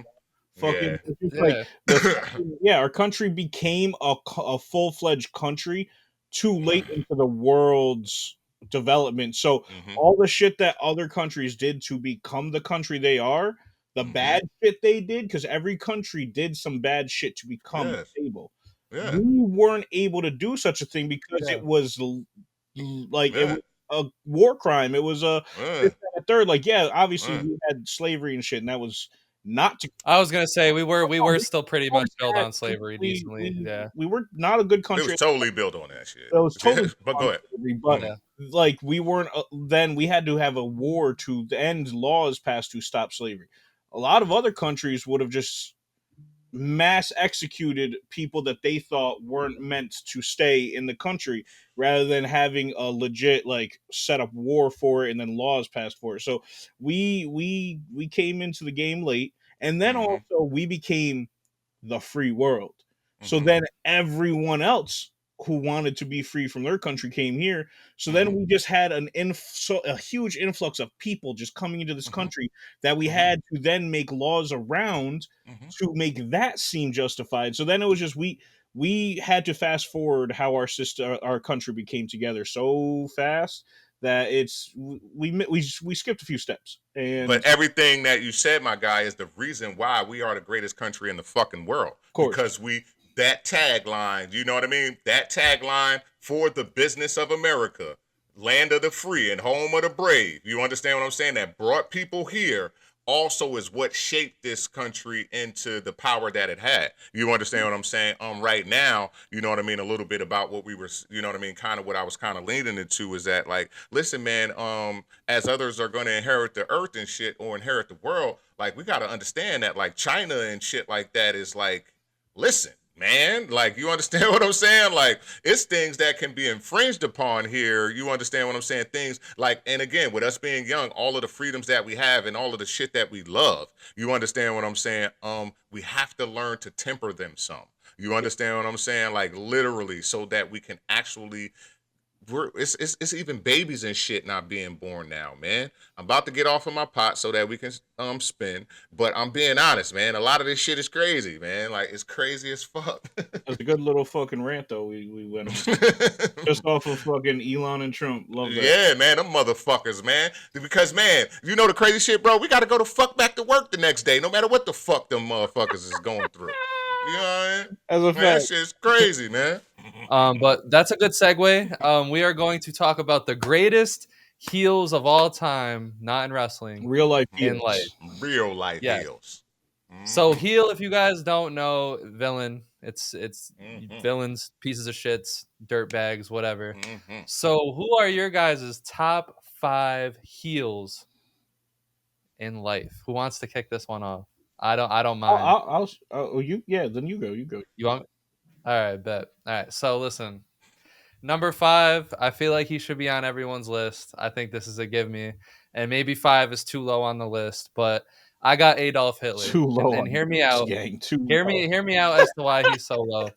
Fucking, Yeah. it's just like Yeah. yeah, our country became a full fledged country too late Mm-hmm. into the world's development. So all the shit that other countries did to become the country they are, the Mm-hmm. bad shit they did, because every country did some bad shit to become Yes. stable. Yeah. We weren't able to do such a thing because Yeah. it was like it Yeah. was a war crime. It was a Yeah. this, that, and a third. Like, yeah, obviously Yeah. we had slavery and shit, and that was not to I was gonna say we were still pretty much always built had on slavery we decently. we Yeah. we were not a good It was country. totally built on that It was totally shit. But on go ahead. slavery, but Mm-hmm. Yeah. like we weren't. Then we had to have a war to end laws passed to stop slavery. A lot of other countries would have just mass executed people that they thought weren't meant to stay in the country rather than having a legit like set up war for it and then laws passed for it. So we came into the game late, and then Mm-hmm. also we became the free world. So Mm-hmm. then everyone else who wanted to be free from their country came here. So Mm-hmm. then we just had a huge influx of people just coming into this Mm-hmm. country that we Mm-hmm. had to then make laws around Mm-hmm. to make that seem justified. So then it was just we had to fast forward how our country became together so fast that we skipped a few steps. And But of everything that you said, my guy, is the reason why we are the greatest country in the fucking world. course, Because that tagline, you know what I mean? That tagline for the business of America. land of the free and home of the brave. You understand what I'm saying? That brought people here also is what shaped this country into the power that it had. You understand what I'm saying? Right now, you know what I mean, a little bit about what we were, you know what I mean, kind of what I was kind of leaning into is that, like, listen, man, as others are going to inherit the earth and shit or inherit the world, like, we got to understand that, like, China and shit like that is like, listen, man, like, you understand what I'm saying? Like, it's things that can be infringed upon here. You understand what I'm saying? Things like, and again, with us being young, all of the freedoms that we have and all of the shit that we love, you understand what I'm saying? We have to learn to temper them some. You understand what I'm saying? Like, literally, so that we can actually, it's even babies and shit not being born now, man. I'm about to get off of my pot so that we can spin, but I'm being honest, man. A lot of this shit is crazy, man. Like, it's crazy as fuck. That's a good little fucking rant though. We went on just off of fucking Elon and Trump. Love that. Yeah, man, them motherfuckers, man. Because, man, you know the crazy shit, bro? We got to go to fuck back to work the next day, no matter what the fuck them motherfuckers is going through. You know what I mean? As a Man, that fact, shit's crazy, man. But that's a good segue. We are going to talk about the greatest heels of all time, not in wrestling, real life in heels. life. Real life Yeah. heels. So heel, if you guys don't know, villain. It's Mhm. villains, pieces of shits, dirt bags, whatever. Mhm. So who are your guys' top 5 heels in life? Who wants to kick this one off? I don't mind. Then you go. You go. You want? All right, bet. All right. So listen, number 5, I feel like he should be on everyone's list. I think this is a give me, and maybe 5 is too low on the list, but I got Adolf Hitler, Too low and on hear me this out. gang. Too Hear low. me out as to why he's so low.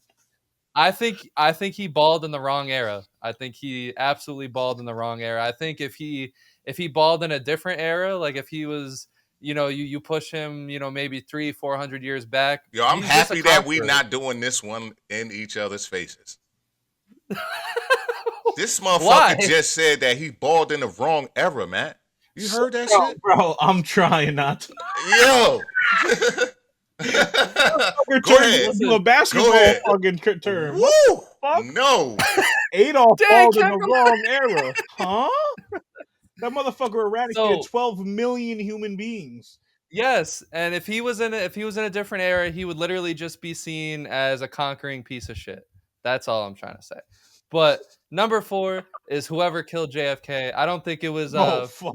I think he balled in the wrong era. I think he absolutely balled in the wrong era. I think if he balled in a different era, like if he was, you push him, maybe 300-400 years back, Yo, I'm he's just a happy that we conqueror. not doing this one in each other's faces. This Why? motherfucker just said that he balled in the wrong era, man. You heard that Bro, shit? bro, I'm trying not to. Yo. Go Turn ahead. into a Listen, basketball Go ahead. fucking term. What Woo! the fuck? No. Adolf Dang, balled in the Kendall. wrong era. Huh? That motherfucker eradicated So 12 million human beings. yes, and if he was in a different era, he would literally just be seen as a conquering piece of shit. That's all I'm trying to say. But number 4 is whoever killed JFK. I don't think it was Oh, fuck.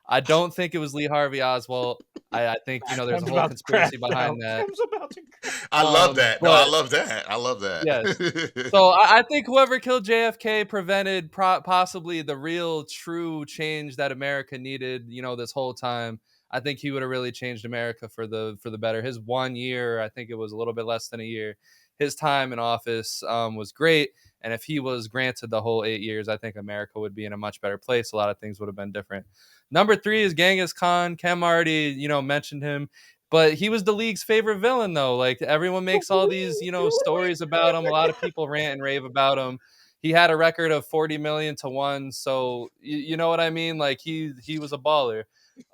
I don't think it was Lee Harvey Oswald. I think there's a Tim's whole about to crash conspiracy down. behind that. Tim's about to crash. I love that. No, I But love that. I love that. yes. So I think whoever killed JFK prevented possibly the real true change that America needed, this whole time. I think he would have really changed America for the better. His 1 year, I think it was a little bit less than a year. His time in office was great, and if he was granted the whole 8 years, I think America would be in a much better place. A lot of things would have been different. Number 3 is Genghis Khan. Kem already, mentioned him. But he was the league's favorite villain, though. Like everyone makes all these, stories about him. A lot of people rant and rave about him. He had a record of 40 million to 1, so you know what I mean. Like he was a baller.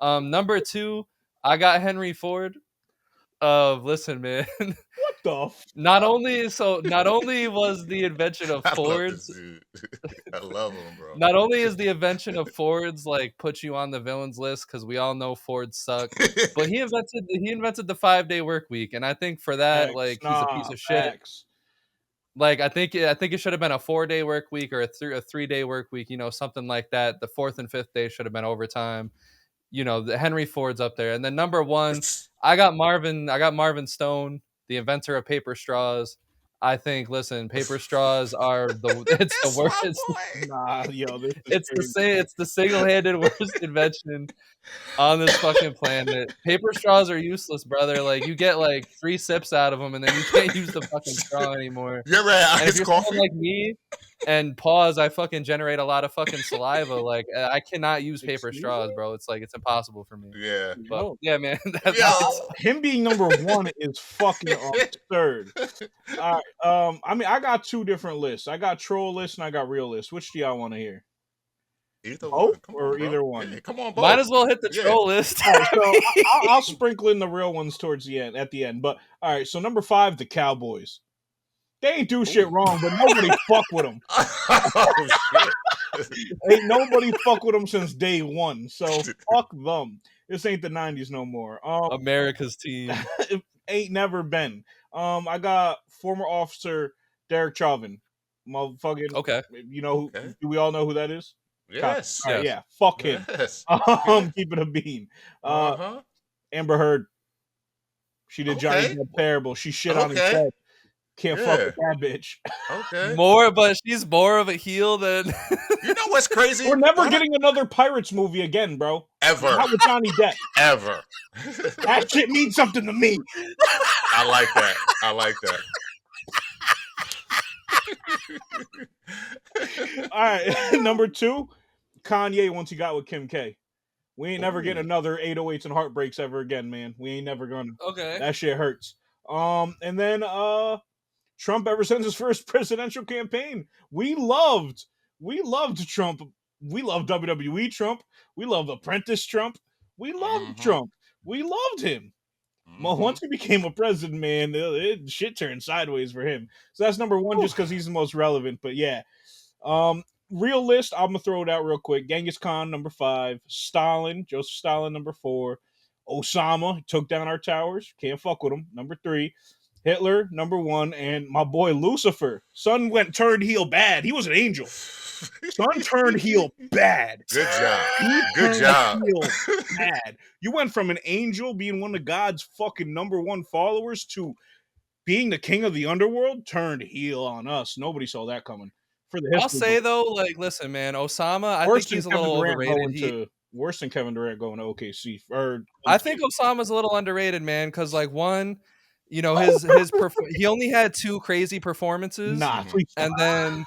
Number 2, I got Henry Ford. Listen, man. What the Not only was the invention of I love this Fords, dude. I love him, bro. not only is the invention of Fords like put you on the villains list because we all know Fords suck, but he invented the 5-day work week, and I think for that, facts? like, he's a piece Nah, of shit. facts. Like I think it should have been a 4-day work week or a 3-day work week, something like that. The 4th and 5th day should have been overtime. The Henry Ford's up there, and then number 1, I got Marvin Stone, the inventor of paper straws. I think, listen, paper straws are it's the That's my worst. boy. Nah, yo, this is It's the single-handed worst invention on this fucking planet. Paper straws are useless, brother. Like you get like 3 sips out of them, and then you can't use the fucking straw anymore. You ever had And if iced you're coffee? someone like me, and pause, I fucking generate a lot of fucking saliva. Like I cannot use paper Excuse straws, me? bro. It's like it's impossible for me. Yeah. But Yo, yeah, man, Yo. him being number 1 is fucking absurd. All right. I mean, I got 2 different lists. I got troll list and I got real list. Which do y'all want to hear? Either Both one. Come or on, bro. either one? Yeah, come on, both. might as well hit the Yeah. troll list. All right, so I'll sprinkle in the real ones towards the end, at the end. But all right, so number 5, the Cowboys. They ain't do shit wrong, but nobody fuck with them. Oh shit. Ain't nobody fuck with them since day one. So fuck them. This ain't the 90s no more. America's team. Ain't never been. I got former officer Derek Chauvin. Motherfucking, Okay. you know, Okay. do we all know who that is? Copy. Yes. All right, Yes. yeah, fuck him. Yes. Okay. Keep it a bean. Uh-huh. Amber Heard. She did Johnny Okay. Depp terrible. She shit on his Okay. head. Can't fuck Yeah. with that bitch. Okay. But she's more of a heel than. You know what's crazy? We're never Why not getting another Pirates movie again, bro. ever? Not with Johnny Depp. Ever. That shit means something to me. I like that. I like that. All right, number 2, Kanye once he got with Kim K. We ain't never getting Ooh. another 808s and heartbreaks ever again, man. We ain't never gonna. Okay. That shit hurts. And then Trump ever since his first presidential campaign, we loved Trump. We loved WWE Trump. We loved Apprentice Trump. We loved Mm-hmm. Trump. We loved him. Well, Mm-hmm. once he became a president, man, shit turned sideways for him. So that's number 1 just because he's the most relevant. But yeah, real list, I'm gonna throw it out real quick. Genghis Khan, number 5. Stalin, Joseph Stalin, number 4. Osama took down our towers. Can't fuck with him. Number 3. Hitler, number 1, and my boy Lucifer. Son turned heel bad. He was an angel. Son turned heel bad. Good job. He Good turned job. heel bad. You went from an angel being one of God's fucking number 1 followers to being the king of the underworld. Turned heel on us. Nobody saw that coming. For the I'll history say book. though, like, listen, man, Osama, I Worse think than he's a Kevin little Durant overrated. going to worse than Kevin Durant going to OKC. Or I think Osama's a little underrated, man, because like one, he only had 2 crazy performances, nah, Mhm. please stop. and then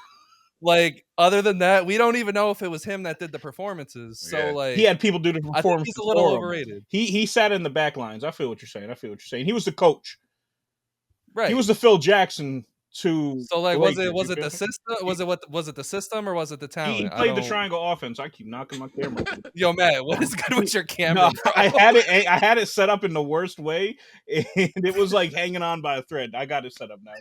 like other than that, we don't even know if it was him that did the performances. So Yeah. like, He had people do the I think he's performances a little for him. overrated. He sat in the back lines. I feel what you're saying. He was the coach. Right. He was the Phil Jackson to So like, the was Lakers, it the system? Was it the system or was it the he talent? played the triangle offense. I keep knocking my camera. Yo, Matt, what is good with your camera? No, bro? I had it set up in the worst way, and it was like hanging on by a thread. I got it set up now.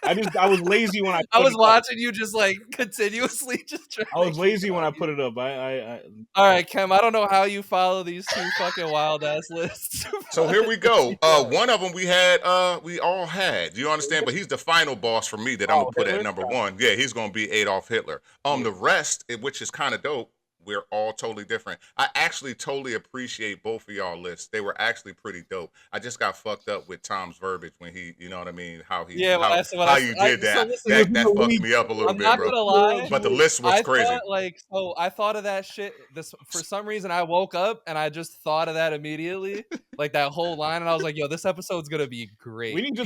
I was lazy when I I was it up. watching you just like continuously just trying I was to lazy keep when I talking. put it up. All right, Kem, I don't know how you follow these 2 fucking wild ass lists. So here we go. One of them we all had. You understand? But he's the final boss for me that I'm gonna put Hitler? at number 1. Yeah, he's gonna be Adolf Hitler. Yeah. The rest, which is kind of dope, we're all totally different. I actually totally appreciate both of y'all lists. They were actually pretty dope. I just got fucked up with Tom's verbiage when he, you know what I mean? How you did that. Listen, That fucked me up a little I'm bit, not bro. gonna lie. But the list was crazy. I thought of that shit. For some reason, I woke up and I just thought of that immediately, like that whole line, and I was like, "Yo, this episode's gonna be great." We need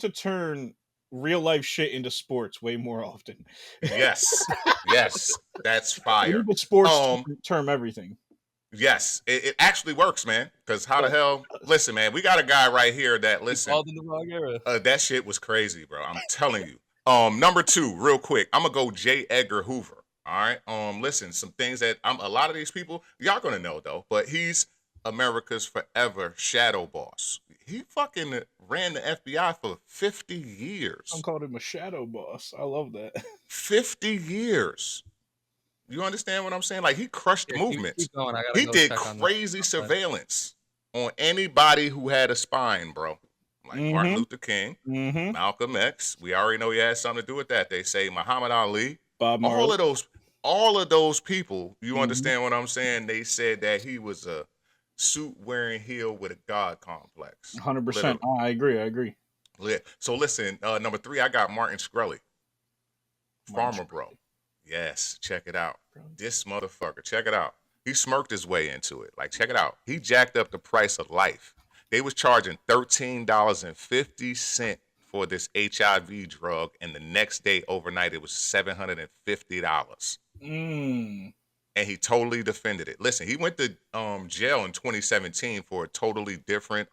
to turn real life shit into sports way more often. Yes, that's We fire. need the sports term everything. Yes, it actually works, man. Because how the hell? Listen, man, we got a guy right here that Called in the wrong era. that shit was crazy, bro. I'm telling you. Number 2, real quick. I'm gonna go J. Edgar Hoover. All right. Listen, some things that a lot of these people y'all gonna know though, but he's America's forever shadow boss. He fucking ran the FBI for 50 years. I'm calling him a shadow boss. I love that. 50 years. You understand what I'm saying? Like he crushed movements. Keep going. I gotta He go did check on crazy that. surveillance on anybody who had a spine, bro. Like Martin Luther King, Malcolm X. We already know he had something to do with that. They say Muhammad Ali. Bob Marley. All of those people, you understand what I'm saying? They said that he was a suit wearing heel with a God complex. 100%. I agree. So listen, number 3, I got Martin Shkreli. Farmer Bro. Yes, check it out. This motherfucker, check it out. He smirked his way into it. Like, check it out. He jacked up the price of life. They was charging $13.50 for this HIV drug, and the next day, overnight, it was $750. And he totally defended it. Listen, he went to jail in 2017 for a totally different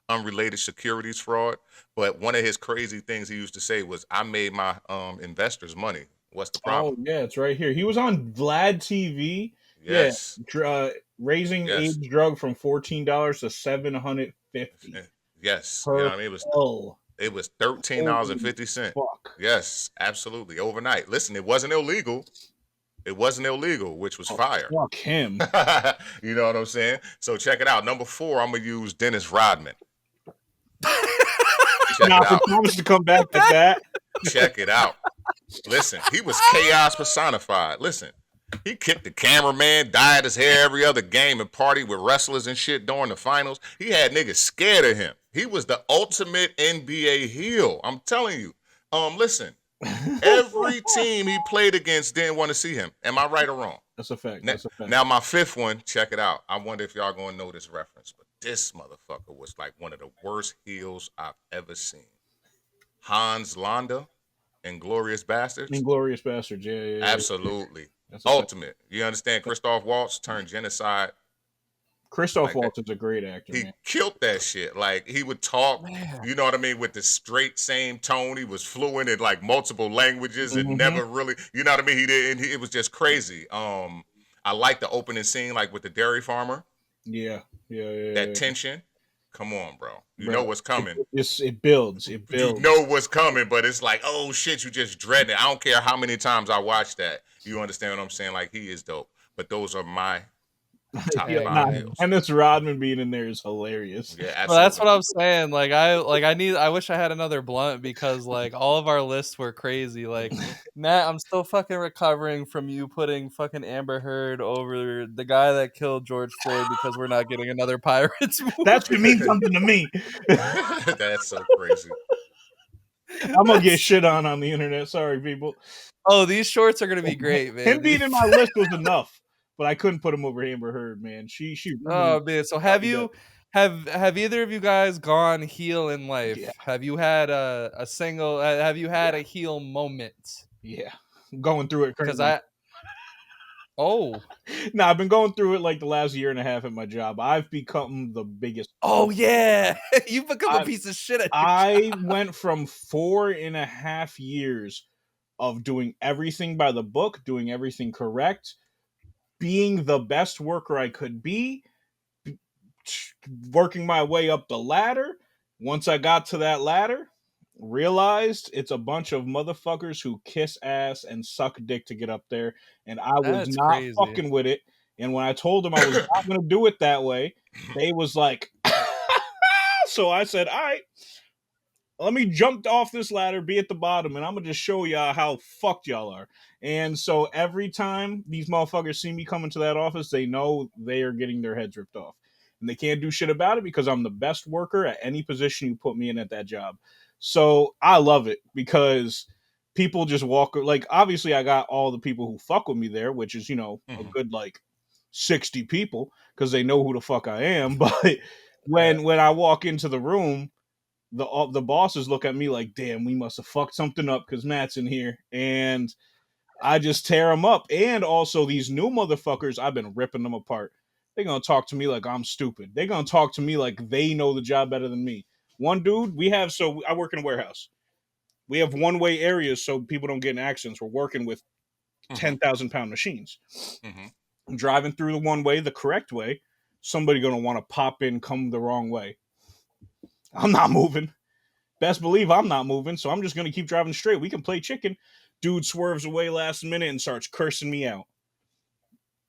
unrelated securities fraud. But one of his crazy things he used to say was, I made my investors money. What's the problem? Oh, yeah, it's right here. He was on Vlad TV. Yes. Yeah, raising age drug from $14 to $750. Yes. Per you know what I mean? It was pill. It was $13.50. Fuck. Yes, absolutely. Overnight. Listen, it wasn't illegal. It wasn't illegal, which was Oh, fire. fuck him. You know what I'm saying? So check it out. Number 4, I'm gonna use Dennis Rodman. Check it Now for out. Thomas to come back to that. Check it out. Listen, he was chaos personified. Listen, he kicked the cameraman, dyed his hair every other game, and partied with wrestlers and shit during the finals. He had niggas scared of him. He was the ultimate NBA heel. I'm telling you. Listen, every team he played against didn't want to see him. Am I right or wrong? That's a fact. Now, That's a fact. now my 5th one, check it out. I wonder if y'all gonna know this reference, but this motherfucker was like one of the worst heels I've ever seen. Hans Landa in Glorious Bastards. Inglorious Bastards. Yeah. Absolutely. That's a fact. Ultimate. You understand? Christoph Waltz turned genocide. Christoph Like Waltz is a great actor, He man. killed that shit. Like he would talk, Man. you know what I mean, with the straight same tone. He was fluent in like multiple languages and Mhm. never really, you know what I mean. It was just crazy. I like the opening scene, like with the dairy farmer. Yeah. That tension. Come on, bro. You Bro, know what's coming. It builds. It You builds. know what's coming, but it's like, oh shit, you just dread it. I don't care how many times I watch that. You understand what I'm saying? Like he is dope. But those are my top Yeah, 5 nah, heels. Dennis Rodman being in there is hilarious. Yeah, Well, that's what absolutely. I'm saying. I wish I had another blunt because like all of our lists were crazy. Like Matt, I'm still fucking recovering from you putting fucking Amber Heard over the guy that killed George Floyd because we're not getting another Pirates That should movie. mean something to me. That's so crazy. I'm gonna get shit on the internet. Sorry, people. Oh, these shorts are gonna be great, man. Him being in my list was enough, but I couldn't put him over Amber Heard, man. She really Oh man, so brought me down. have either of you guys gone heel in Yeah, life? Have you had a single? Have you had a heel moment? yeah. I'm going through it Because currently. Oh, No, I've been going through it like the last year and a half at my job. I've become the biggest. oh yeah, you've become a I piece of shit at your I job. went from 4.5 years of doing everything by the book, doing everything correct, being the best worker I could be, working my way up the ladder. Once I got to that ladder, realized it's a bunch of motherfuckers who kiss ass and suck dick to get up there, and I was That's not crazy. fucking with it. And when I told them I was not going to do it that way, they was like, so I said, all right, let me jump off this ladder, be at the bottom, and I'm gonna just show y'all how fucked y'all are. And so every time these motherfuckers see me come into that office, they know they are getting their heads ripped off. And they can't do shit about it because I'm the best worker at any position you put me in at that job. So I love it because people just walk like obviously I got all the people who fuck with me there, which is, a Mhm. good like 60 people because they know who the fuck I am. But Yeah. when I walk into the room, the bosses look at me like, damn, we must have fucked something up because Matt's in here, and I just tear them up. And also these new motherfuckers, I've been ripping them apart. They're gonna talk to me like I'm stupid. They're gonna talk to me like they know the job better than me. One dude, I work in a warehouse. We have one way areas so people don't get in accidents. We're working with Mhm. 10,000 pound machines. Mhm. I'm driving through the one way, the correct way. Somebody gonna want to pop in, come the wrong way. I'm not moving. Best believe I'm not moving, so I'm just gonna keep driving straight. We can play chicken. Dude swerves away last minute and starts cursing me out.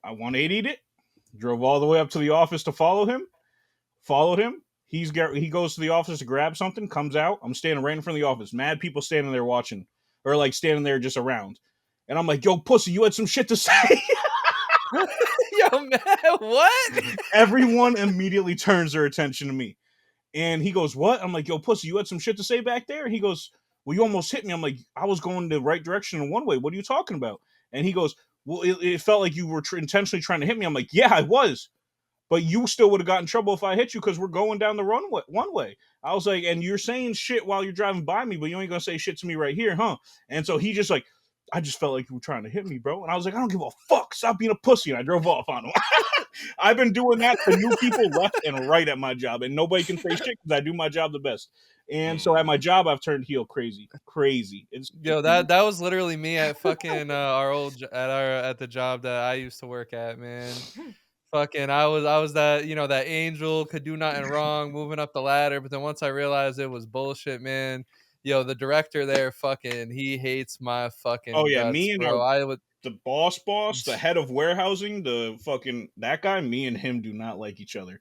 I 180'd it, drove all the way up to the office to follow him. Followed him. He goes to the office to grab something, comes out. I'm standing right in front of the office. Mad people standing there watching, or like standing there just around. And I'm like, "Yo, pussy, you had some shit to say." Yo, man, what? Everyone immediately turns their attention to me. And he goes, "What?" I'm like, "Yo, pussy, you had some shit to say back there?" And he goes, "Well, you almost hit me." I'm like, "I was going the right direction in one way. What are you talking about?" And he goes, "Well, it felt like you were intentionally trying to hit me." I'm like, "Yeah, I was. But you still would have got in trouble if I hit you because we're going down the runway one way." I was like, "And you're saying shit while you're driving by me, but you ain't gonna say shit to me right here, huh?" And so he just like, "I just felt like you were trying to hit me, bro." And I was like, "I don't give a fuck. Stop being a pussy." And I drove off on him. I've been doing that to new people left and right at my job, and nobody can say shit because I do my job the best. And so at my Mhm. job, I've turned heel crazy, crazy. Yo, that was literally me at fucking our at the job that I used to work at, man. Fucking, I was that, that angel could do nothing wrong, moving up the ladder. But then once I realized it was bullshit, man. Yo, the director there, fucking, he hates my Oh fucking yeah, guts, me and bro. I would, the boss, the head of warehousing, the fucking that guy, me and him do not like each other.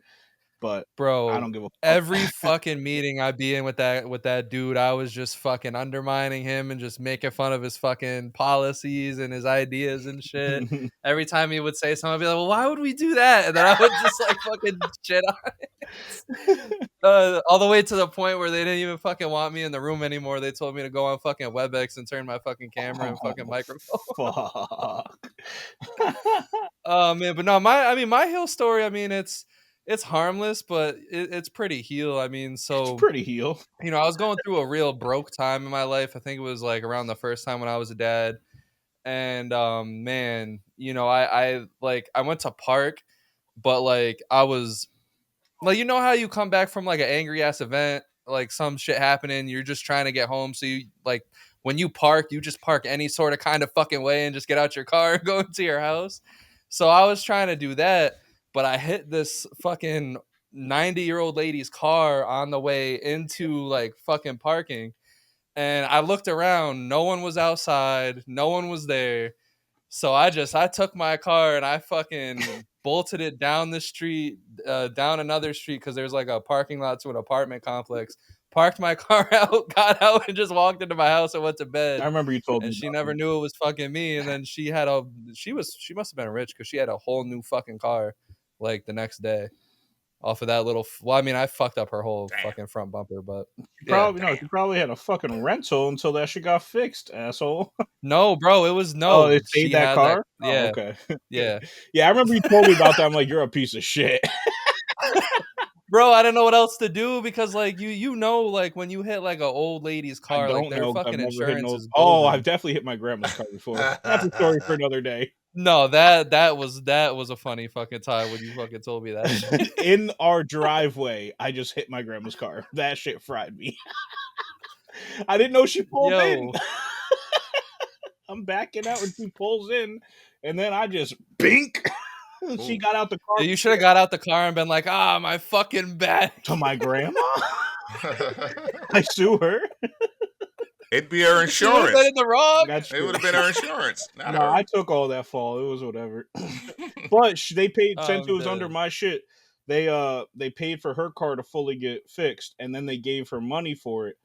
But I bro. don't give a fuck. Every fucking meeting I be in with that dude, I was just fucking undermining him and just making fun of his fucking policies and his ideas and shit. Every time he would say something, I'd be like, "Well, why would we do that?" And then I would just like fucking shit on it. All the way to the point where they didn't even fucking want me in the room anymore. They told me to go on fucking WebEx and turn my fucking camera and fucking Oh microphone. fuck. Oh man, but no, my heel story. I mean, it's harmless, but it's pretty heel. I mean, It's so pretty heel. I was going through a real broke time in my life. I think it was like around the first time when I was a dad, and man, I went to park, but like I was like, how you come back from like an angry ass event, like some shit happening, you're just trying to get home. So you like when you park, you just park any sort of kind of fucking way and just get out your car and go into your house. So I was trying to do that, but I hit this fucking 90-year-old lady's car on the way into like fucking parking. And I looked around, no one was outside, no one was there. So I took my car and I fucking bolted it down the street, down another street because there's like a parking lot to an apartment complex. Parked my car out, got out, and just walked into my house and went to I bed. remember you told me And she about never that. knew it was fucking me. And then she must have been rich because she had a whole new fucking car like the next day off of that little. Well, I mean, I fucked up her whole Damn. fucking front bumper, but She yeah. probably no, she probably had a fucking rental until that shit got fixed, asshole. No, bro, it was Oh, no. they She stayed that had that. car? Oh, Yeah, okay. yeah. Yeah, I remember you told me about that. I'm like, you're a piece of shit. Bro, I didn't know what else to do because like like when you hit like an old lady's I car, like don't their know 'cause I've fucking never hit insurance no. is Oh, I've golden. definitely hit my grandma's car before. That's a story for another day. No, that was a funny fucking time when you fucking told me that shit. In our driveway, I just hit my grandma's car. That shit fried me. I didn't know she pulled in. Yo, I'm backing out and she pulls in, and then I just bink. She Ooh. got out the car you should have got out the car and been like, "Ah, my fucking back." to my grandma. I sue her. It'd be her She would have been insurance. in the wrong. That's It true. would have been her insurance, not No, I her. took all that fall. It was whatever. But they paid since it I'm was under dead. my shit. They paid for her car to fully get fixed, and then they gave her money for it.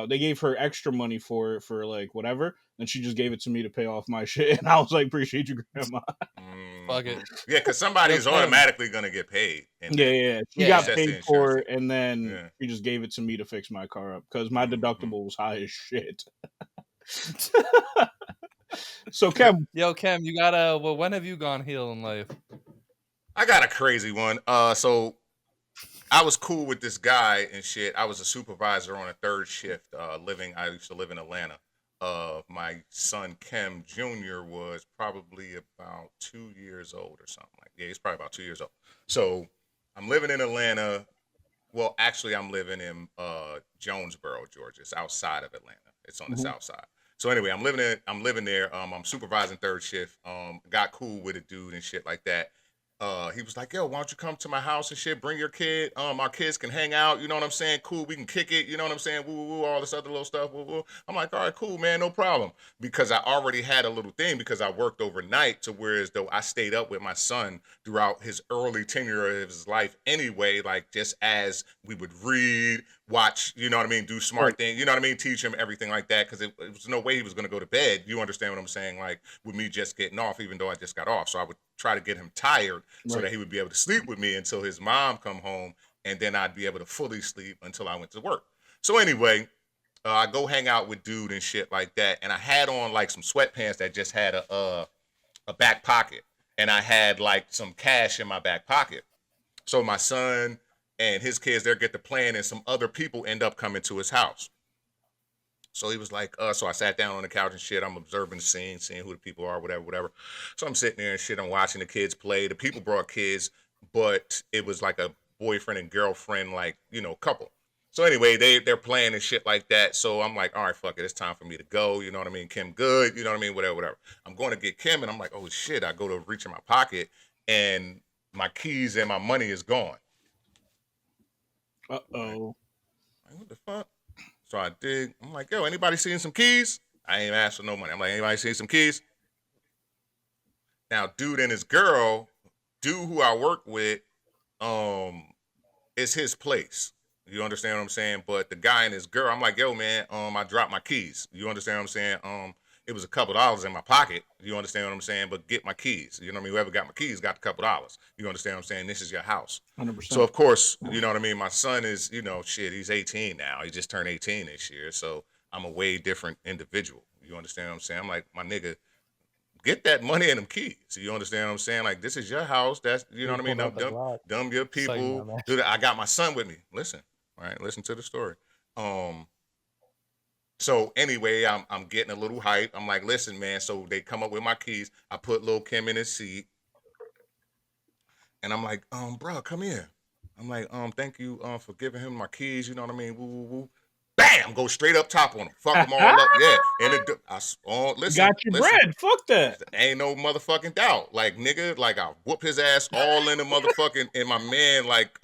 They gave her extra money for it for like whatever, and she just gave it to me to pay off my shit. And I was like, appreciate you, grandma. Fuck Mhm. it. Yeah, because somebody Yo, is Kim. automatically gonna get paid in Yeah, that. yeah, yeah. She It's got Yeah. just the paid insurance for thing. it, and then Yeah. she just gave it to me to fix my car up because my Mhm. deductible was high as shit. So, Kev, Yo, Kim, you gotta. Well, when have you gone heel in life? I got a crazy one. So I was cool with this guy and shit. I was a supervisor on a third shift. I used to live in Atlanta. My son Kim Jr. was probably about 2 years old or something like. Yeah, he's probably about 2 years old. So I'm living in Atlanta. Well, actually, I'm living in Jonesboro, Georgia. It's outside of Atlanta. It's on the Mhm. south side. So anyway, I'm living there. I'm supervising third shift. Got cool with a dude and shit like that. He was like, "Yo, why don't you come to my house and shit? Bring your kid. Our kids can hang out. You know what I'm saying? Cool. We can kick it. You know what I'm saying? Woo, woo, woo. All this other little stuff. Woo, woo." I'm like, "All right, cool, man. No problem." Because I already had a little thing because I worked overnight. To whereas though I stayed up with my son throughout his early tenure of his life anyway. Like just as we would read, watch. You know what I mean? Do Right, smart things. You know what I mean? Teach him everything like that. Because it was no way he was going to go to bed. You understand what I'm saying? Like with me just getting off, even though I just got off. So I would try to get him tired so right. that he would be able to sleep with me until his mom come home, and then I'd be able to fully sleep until I went to work. So anyway, I go hang out with dude and shit like that, and I had on like some sweatpants that just had a back pocket, and I had like some cash in my back pocket. So my son and his kids, they'll get to playing, and some other people end up coming to his house. So he was like, so I sat down on the couch and shit. I'm observing the scene, seeing who the people are, whatever, whatever. So I'm sitting there and shit. I'm watching the kids play. The people brought kids, but it was like a boyfriend and girlfriend, like, couple. So anyway, they're playing and shit like that. So I'm like, all right, fuck it. It's time for me to go. You know what I mean? Kim good. You know what I mean? Whatever, whatever. I'm going to get Kim and I'm like, oh shit. I go to reach in my pocket and my keys and my money is gone. Right? Uh-oh. Like, what the fuck? So I dig. I'm like, yo, anybody seen some keys? I ain't asked for no money. I'm like, anybody seen some keys? Now, dude and his girl, dude who I work with, um, it's his place. You understand what I'm saying? But the guy and his girl, I'm like, yo, man, I dropped my keys. You understand what I'm saying? It was a couple dollars in my pocket. You understand what I'm saying? But get my keys. You know what I mean? Whoever got my keys got a couple dollars. You understand what I'm saying? This is your house. So 100%. of course, you know what I mean. My son is, shit. He's 18 now. He just turned 18 this year. So I'm a way different individual. You understand what I'm saying? I'm like, my nigga, get that money and them keys. You understand what I'm saying? Like, this is your house. That's, you know He what I mean? pulled out Dumb, the dumb, Glock. dumb your It's like, nah, people. man. Dude, I got my son with me. Listen, all right, listen to the story. Um, so anyway, I'm getting a little hype. I'm like, listen, man. So they come up with my keys. I put Lil Kim in his seat, and I'm like, bro, come here. I'm like, thank you, for giving him my keys. You know what I mean? Woo, woo, woo. Bam! Go straight up top on him. Fuck them all up. Yeah. And listen, Got your listen. bread. Fuck that. Ain't no motherfucking doubt. Like, nigga, like I whoop his ass all in the motherfucking in my man like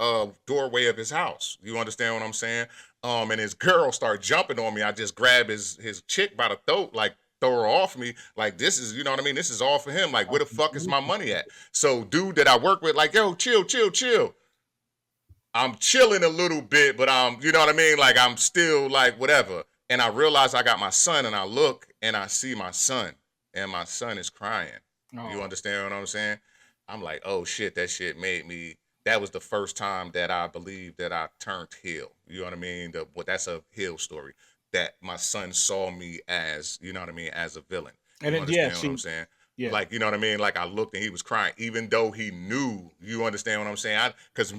doorway of his house. You understand what I'm saying? And his girl start jumping on me. I just grab his chick by the throat, like throw her off me. Like, this is, you know what I mean? This is all for him. Like, where the fuck is my money at? So dude that I work with, like, yo, chill, chill, chill. I'm chilling a little bit, but you know what I mean? Like, I'm still like whatever. And I realize I got my son, and I look and I see my son, and my son is crying. You Oh, understand what I'm saying? I'm like, oh shit, that shit made me. That was the first time that I believed that I turned heel. You know what I mean? That's a heel story. That my son saw me as, you know what I mean, as a villain. and You yeah, understand what I'm see, saying? yeah, Like, you know what I mean? Like, I looked and he was crying, even though he knew. You understand what I'm saying? Because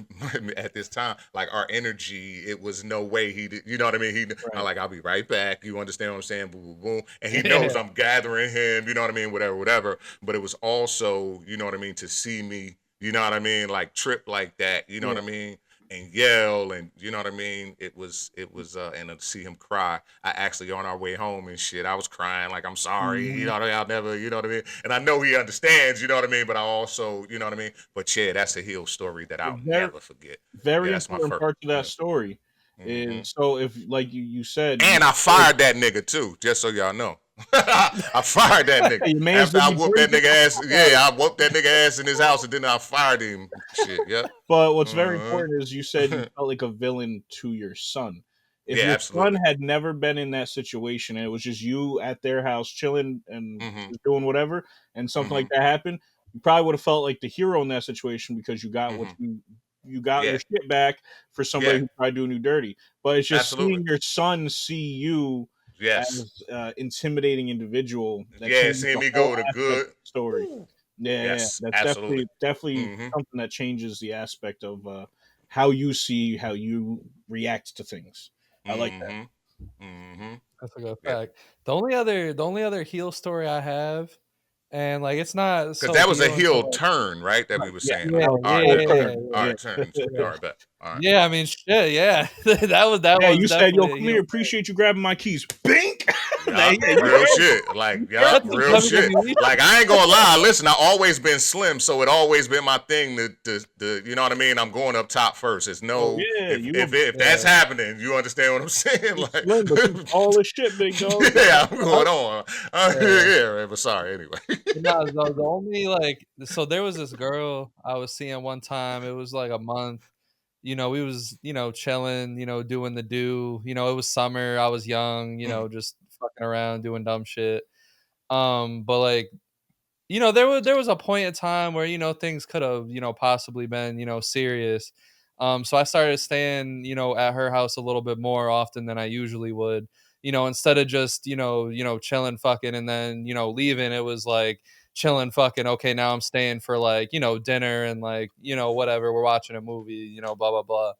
at this time, like, our energy, it was no way he did. You know what I mean? I right. like, I'll be right back. You understand what I'm saying? Boom, boom, boom. And he Yeah, knows I'm gathering him. You know what I mean? Whatever, whatever. But it was also, you know what I mean, to see me. You know what I mean? Like, trip like that. You know what yeah. I mean? And yell, and you know what I mean. It was and to see him cry. I actually on our way home and shit. I was crying like I'm sorry. You Mhm. know what I mean? I'll never. You know what I mean? And I know he understands. You know what I mean? But I also, you know what I mean. But yeah, that's a heel story that I'll Very, never forget. Yeah, very that's my important first. part to that Yeah. story Hmm. is so if like you said And I fired that nigga too, just so y'all know. I fired that nigga your man's after gonna I be whooped that drinking. nigga ass. Yeah, I whooped that nigga ass in his house, and then I fired him. Shit. Yep. But what's very Uh-huh. important is you said you felt like a villain to your son. If Yeah, your son absolutely. had never been in that situation and it was just you at their house chilling and Hmm. just doing whatever, and something like Hmm. that happened, you probably would have felt like the hero in that situation because you got what Hmm. you got your Yeah. shit back for somebody Yeah. who tried doing you dirty. But it's just Absolutely. seeing your son see you Yes. as intimidating individual that Yeah. changes Seeing the me whole go to aspect good. of the story. Woo. Yeah, yeah, Yes. that's Absolutely. definitely Hmm. something that changes the aspect of how you see how you react to things. I like that. Hmm. Hmm. That's a good Yep. fact. The only other heel story I have, and like it's not Because so that was a heel until heel like turn, right? That we Right. were Yeah, saying. yeah, that was All a right, full yeah, bet. yeah, turn. All yeah. Yeah. right, turn. All right, bet. All right. Yeah, I mean, shit, yeah. that was Yeah, you said, "Yo, definitely a come heel here. turn. Appreciate you grabbing my keys." Bink. That, Yup, yeah, you real heard me. shit. Like, You heard yup, That's me. the real shit. WWE. Like, I ain't gonna lie. Listen, I always been slim, so it always been my thing to you know what I mean. I'm going up top first. It's Oh, no, Yeah, if you were if if that's yeah. happening, you understand what I'm saying? you Like, slim, but you tall as shit, big dog. yeah, I'm going on. Yeah. Yeah, right, but sorry anyway. But no, the only like so there was this girl I was seeing one time. It was like a month. We was chilling. Doing the do. It was summer. I was young. Mm, Just fucking around doing dumb shit. But like there was a point in time where things could have possibly been serious. So I started staying at her house a little bit more often than I usually would. Instead of just chilling fucking and then leaving, it was like chilling fucking. Okay, now I'm staying for like dinner and like whatever, we're watching a movie, blah blah blah.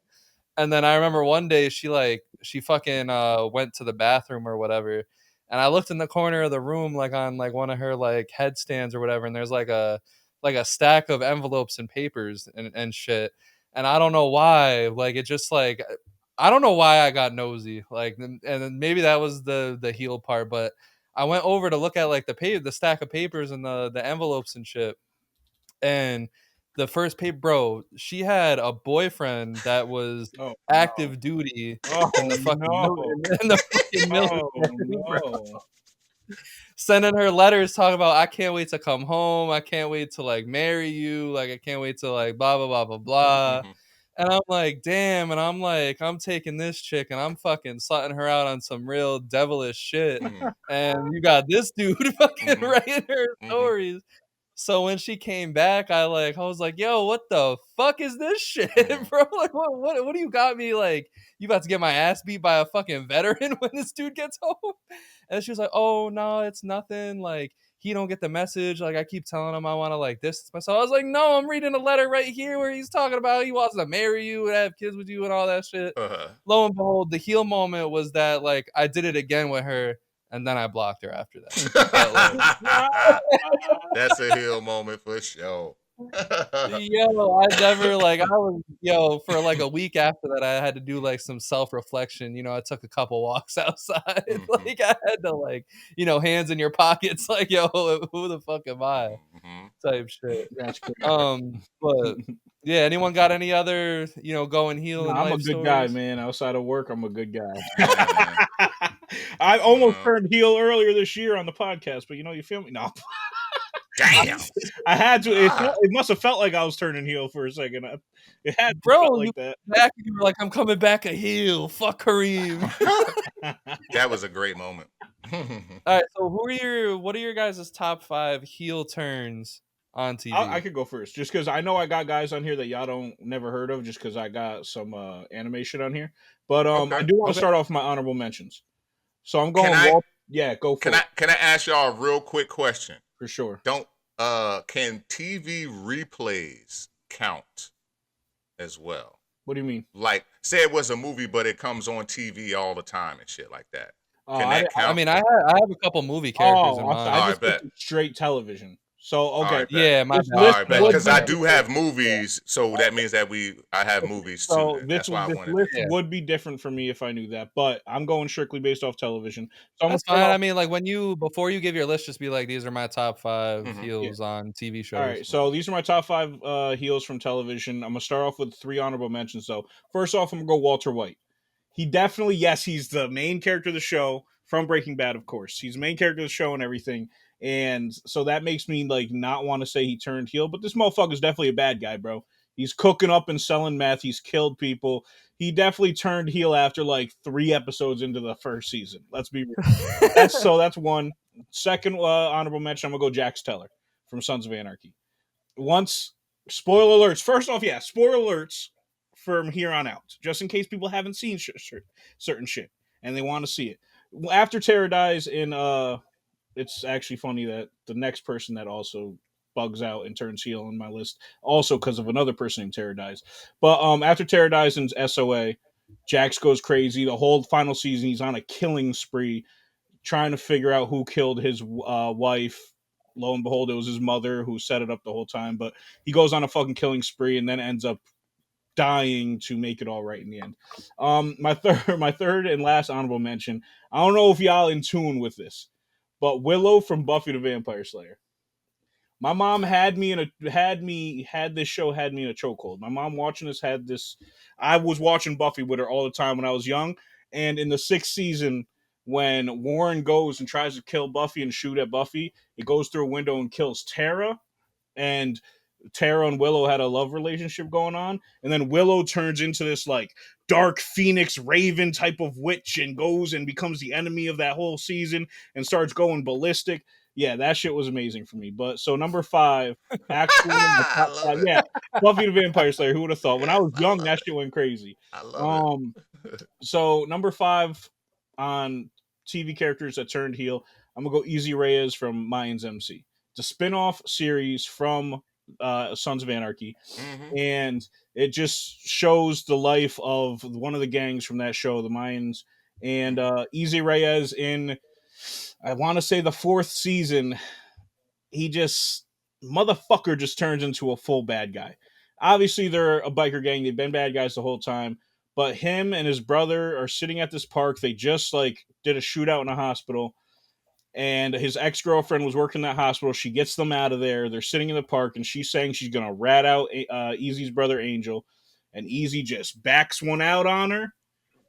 And then I remember one day she fucking went to the bathroom or whatever. And I looked in the corner of the room like on like one of her like headstands or whatever, and there's like a stack of envelopes and papers and shit. And I don't know why, like it just like I don't know why I got nosy. Like and then maybe that was the heel part, but I went over to look at like the stack of papers and the envelopes and shit. And the first paper, bro, she had a boyfriend that was Oh no. active duty Oh in the fucking no. in the fucking Oh military, bro. no. Sending her letters talking about I can't wait to come home. I can't wait to like marry you. Like I can't wait to like blah blah blah blah blah. Mm-hmm. And I'm like, damn. And I'm like, I'm taking this chick and I'm fucking slutting her out on some real devilish shit. Mm-hmm. And you got this dude fucking Mm-hmm. writing her Mm-hmm. stories. So when she came back, I was like, yo, what the fuck is this shit, Mm-hmm. bro? Like, what do you got me like? You about to get my ass beat by a fucking veteran when this dude gets home? And she was like, oh no, it's nothing. Like he don't get the message. Like I keep telling him I want to like distance myself. I was like, no, I'm reading a letter right here where he's talking about he wants to marry you and have kids with you and all that shit. Uh-huh. Lo and behold, the heel moment was that like I did it again with her, and then I blocked her after that. But like. That's a hill moment for sure. Yo, I never like I was for like a week after that I had to do like some self-reflection. I took a couple walks outside. Mhm, Like I had to like, hands in your pockets, like, yo, who the fuck am I? mhm. Type shit. That's But crazy. yeah, anyone got any other, going heel No, in I'm a life good guy, stories? man. Outside of work, I'm a good guy. Yeah, man. I almost Uh, turned heel earlier this year on the podcast, but you feel me? No, damn. I had to. Ah. It must have felt like I was turning heel for a second. It had to felt Bro, you like that. back and you were like, I'm coming back a heel. Fuck Kareem. That was a great moment. All right, so what are your guys' top 5 heel turns on I TV? could go first, just because I know I got guys on here that y'all don't never heard of, just because I got some animation on here. But I Okay. do want to Okay. start off my honorable mentions. So I'm Can going I Walt. Yeah, go for it can I ask y'all a real quick question? for sure. Don't can TV replays count as well? What do you mean? Like, say it was a movie, but it comes on TV all the time and shit like that. Oh, Can I, that I count? mean, I have a couple movie characters in I All mind. right, just bet. looked at straight television. So All okay, right, bet. Yeah, my this bad. All list right, My bet. bad. would Because be I My bad. do have yeah. movies, so that means that I have movies too. So Then that's why I this wanted to. list Yeah, would be different for me if I knew that, but I'm going strictly based off television. So I'm gonna that's start fine. I off. mean, like before you give your list, just be like, these are my top 5 Hmm. Yeah. heels on TV All shows. right, so these are my top 5 heels from television. I'm gonna start off with 3 honorable mentions. Though first off, I'm gonna go Walter White. He definitely, yes, he's the main character of the show from Breaking Bad, of course. He's the main character of the show and everything. And so that makes me like not want to say he turned heel, but this motherfucker's definitely a bad guy, bro. He's cooking up and selling meth. He's killed people. He definitely turned heel after like 3 episodes into the first season. Let's be real. That's one. Second honorable mention, I'm gonna go Jax Teller from Sons of Anarchy. Once spoiler alerts. First off, yeah, spoiler alerts from here on out, just in case people haven't seen certain shit and they want to see it. After Tara dies in it's actually funny that the next person that also bugs out and turns heel on my list, also because of another person named Tara dies. But after Tara dies in SOA, Jax goes crazy. The whole final season, he's on a killing spree, trying to figure out who killed his wife. Lo and behold, it was his mother who set it up the whole time. But he goes on a fucking killing spree and then ends up dying to make it all right in the end. My third and last honorable mention. I don't know if y'all in tune with this, but Willow from Buffy the Vampire Slayer. My mom had this show had me in a chokehold. My mom watching this had this. I was watching Buffy with her all the time when I was young, and in the 6th season, when Warren goes and tries to kill Buffy and shoot at Buffy, it goes through a window and kills Tara, and Tara and Willow had a love relationship going on, and then Willow turns into this like dark phoenix raven type of witch and goes and becomes the enemy of that whole season and starts going ballistic. Yeah, that shit was amazing for me. But so number 5, actually in my I top love 5, it. yeah, Buffy the Vampire Slayer. Who would have thought? When I was I young, love that it. shit went crazy. I love it. Um, so number 5 on TV characters that turned heel, I'm gonna go Easy Reyes from Mayans MC. It's a spin-off series from Sons of Anarchy, Hmm. and it just shows the life of one of the gangs from that show, the Mayans, and Hmm. Easy Reyes in, I want to say, the 4th season. He just motherfucker just turns into a full bad guy. Obviously, they're a biker gang. They've been bad guys the whole time. But him and his brother are sitting at this park. They just like did a shootout in a hospital, and his ex girlfriend was working in that hospital. She gets them out of there. They're sitting in the park, and she's saying she's gonna rat out Easy's brother Angel, and Easy just backs one out on her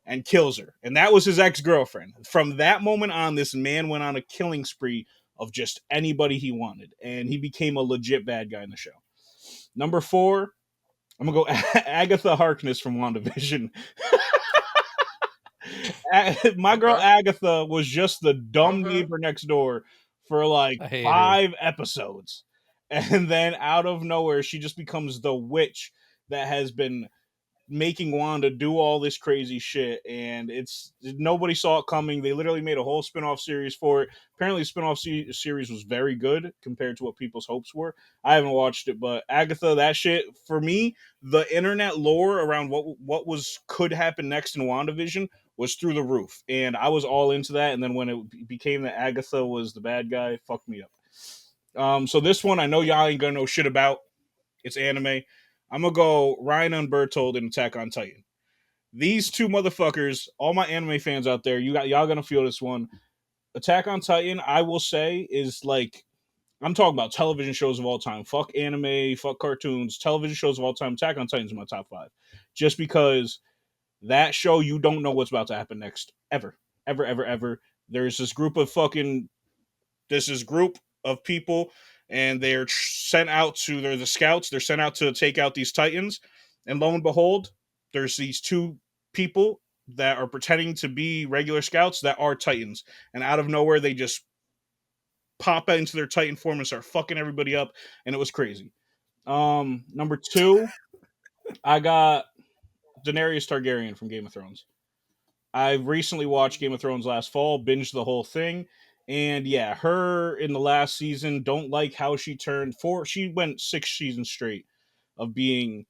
and kills her. And that was his ex girlfriend. From that moment on, this man went on a killing spree of just anybody he wanted, and he became a legit bad guy in the show. Number 4, I'm gonna go Agatha Harkness from WandaVision. My girl Okay. Agatha was just the dumb Okay. neighbor next door for like I hate her. 5 episodes. And then out of nowhere, she just becomes the witch that has been making Wanda do all this crazy shit, and it's nobody saw it coming. They literally made a whole spin-off series for it. Apparently the spin-off series was very good compared to what people's hopes were. I haven't watched it, but Agatha, that shit for me, the internet lore around what was could happen next in WandaVision was through the roof, and I was all into that. And then when it became that Agatha was the bad guy, fucked me up. So this one I know y'all ain't gonna know shit about. It's anime. I'm gonna go Ryan and Bertold in Attack on Titan. These two motherfuckers, all my anime fans out there, y'all gonna feel this one. Attack on Titan, I will say, is like I'm talking about television shows of all time. Fuck anime, fuck cartoons, television shows of all time. Attack on Titan is my top 5, just because that show you don't know what's about to happen next, ever, ever, ever, ever. There's this group of fucking this is group of people, and they're sent out to they're the scouts. They're sent out to take out these titans, and lo and behold, there's these two people that are pretending to be regular scouts that are titans, and out of nowhere they just pop into their titan form and start fucking everybody up, and it was crazy. Number 2, I got Daenerys Targaryen from Game of Thrones. I recently watched Game of Thrones last fall, binged the whole thing, and yeah, her in the last season, don't like how she turned four. She went 6 seasons straight of being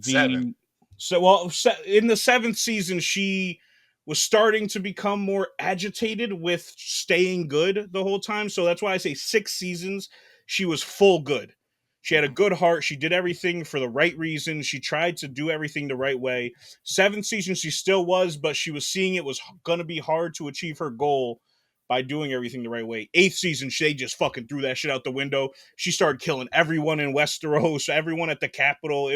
7. the so well in the 7th season she was starting to become more agitated with staying good the whole time. So that's why I say 6 seasons she was full good. She had a Mhm. good heart. She did everything for the right reasons. She tried to do everything the right way. 7th season she still was, but she was seeing it was going to be hard to achieve her goal by doing everything the right way. 8th season she just fucking threw that shit out the window. She started killing everyone in Westeros, everyone at the capital.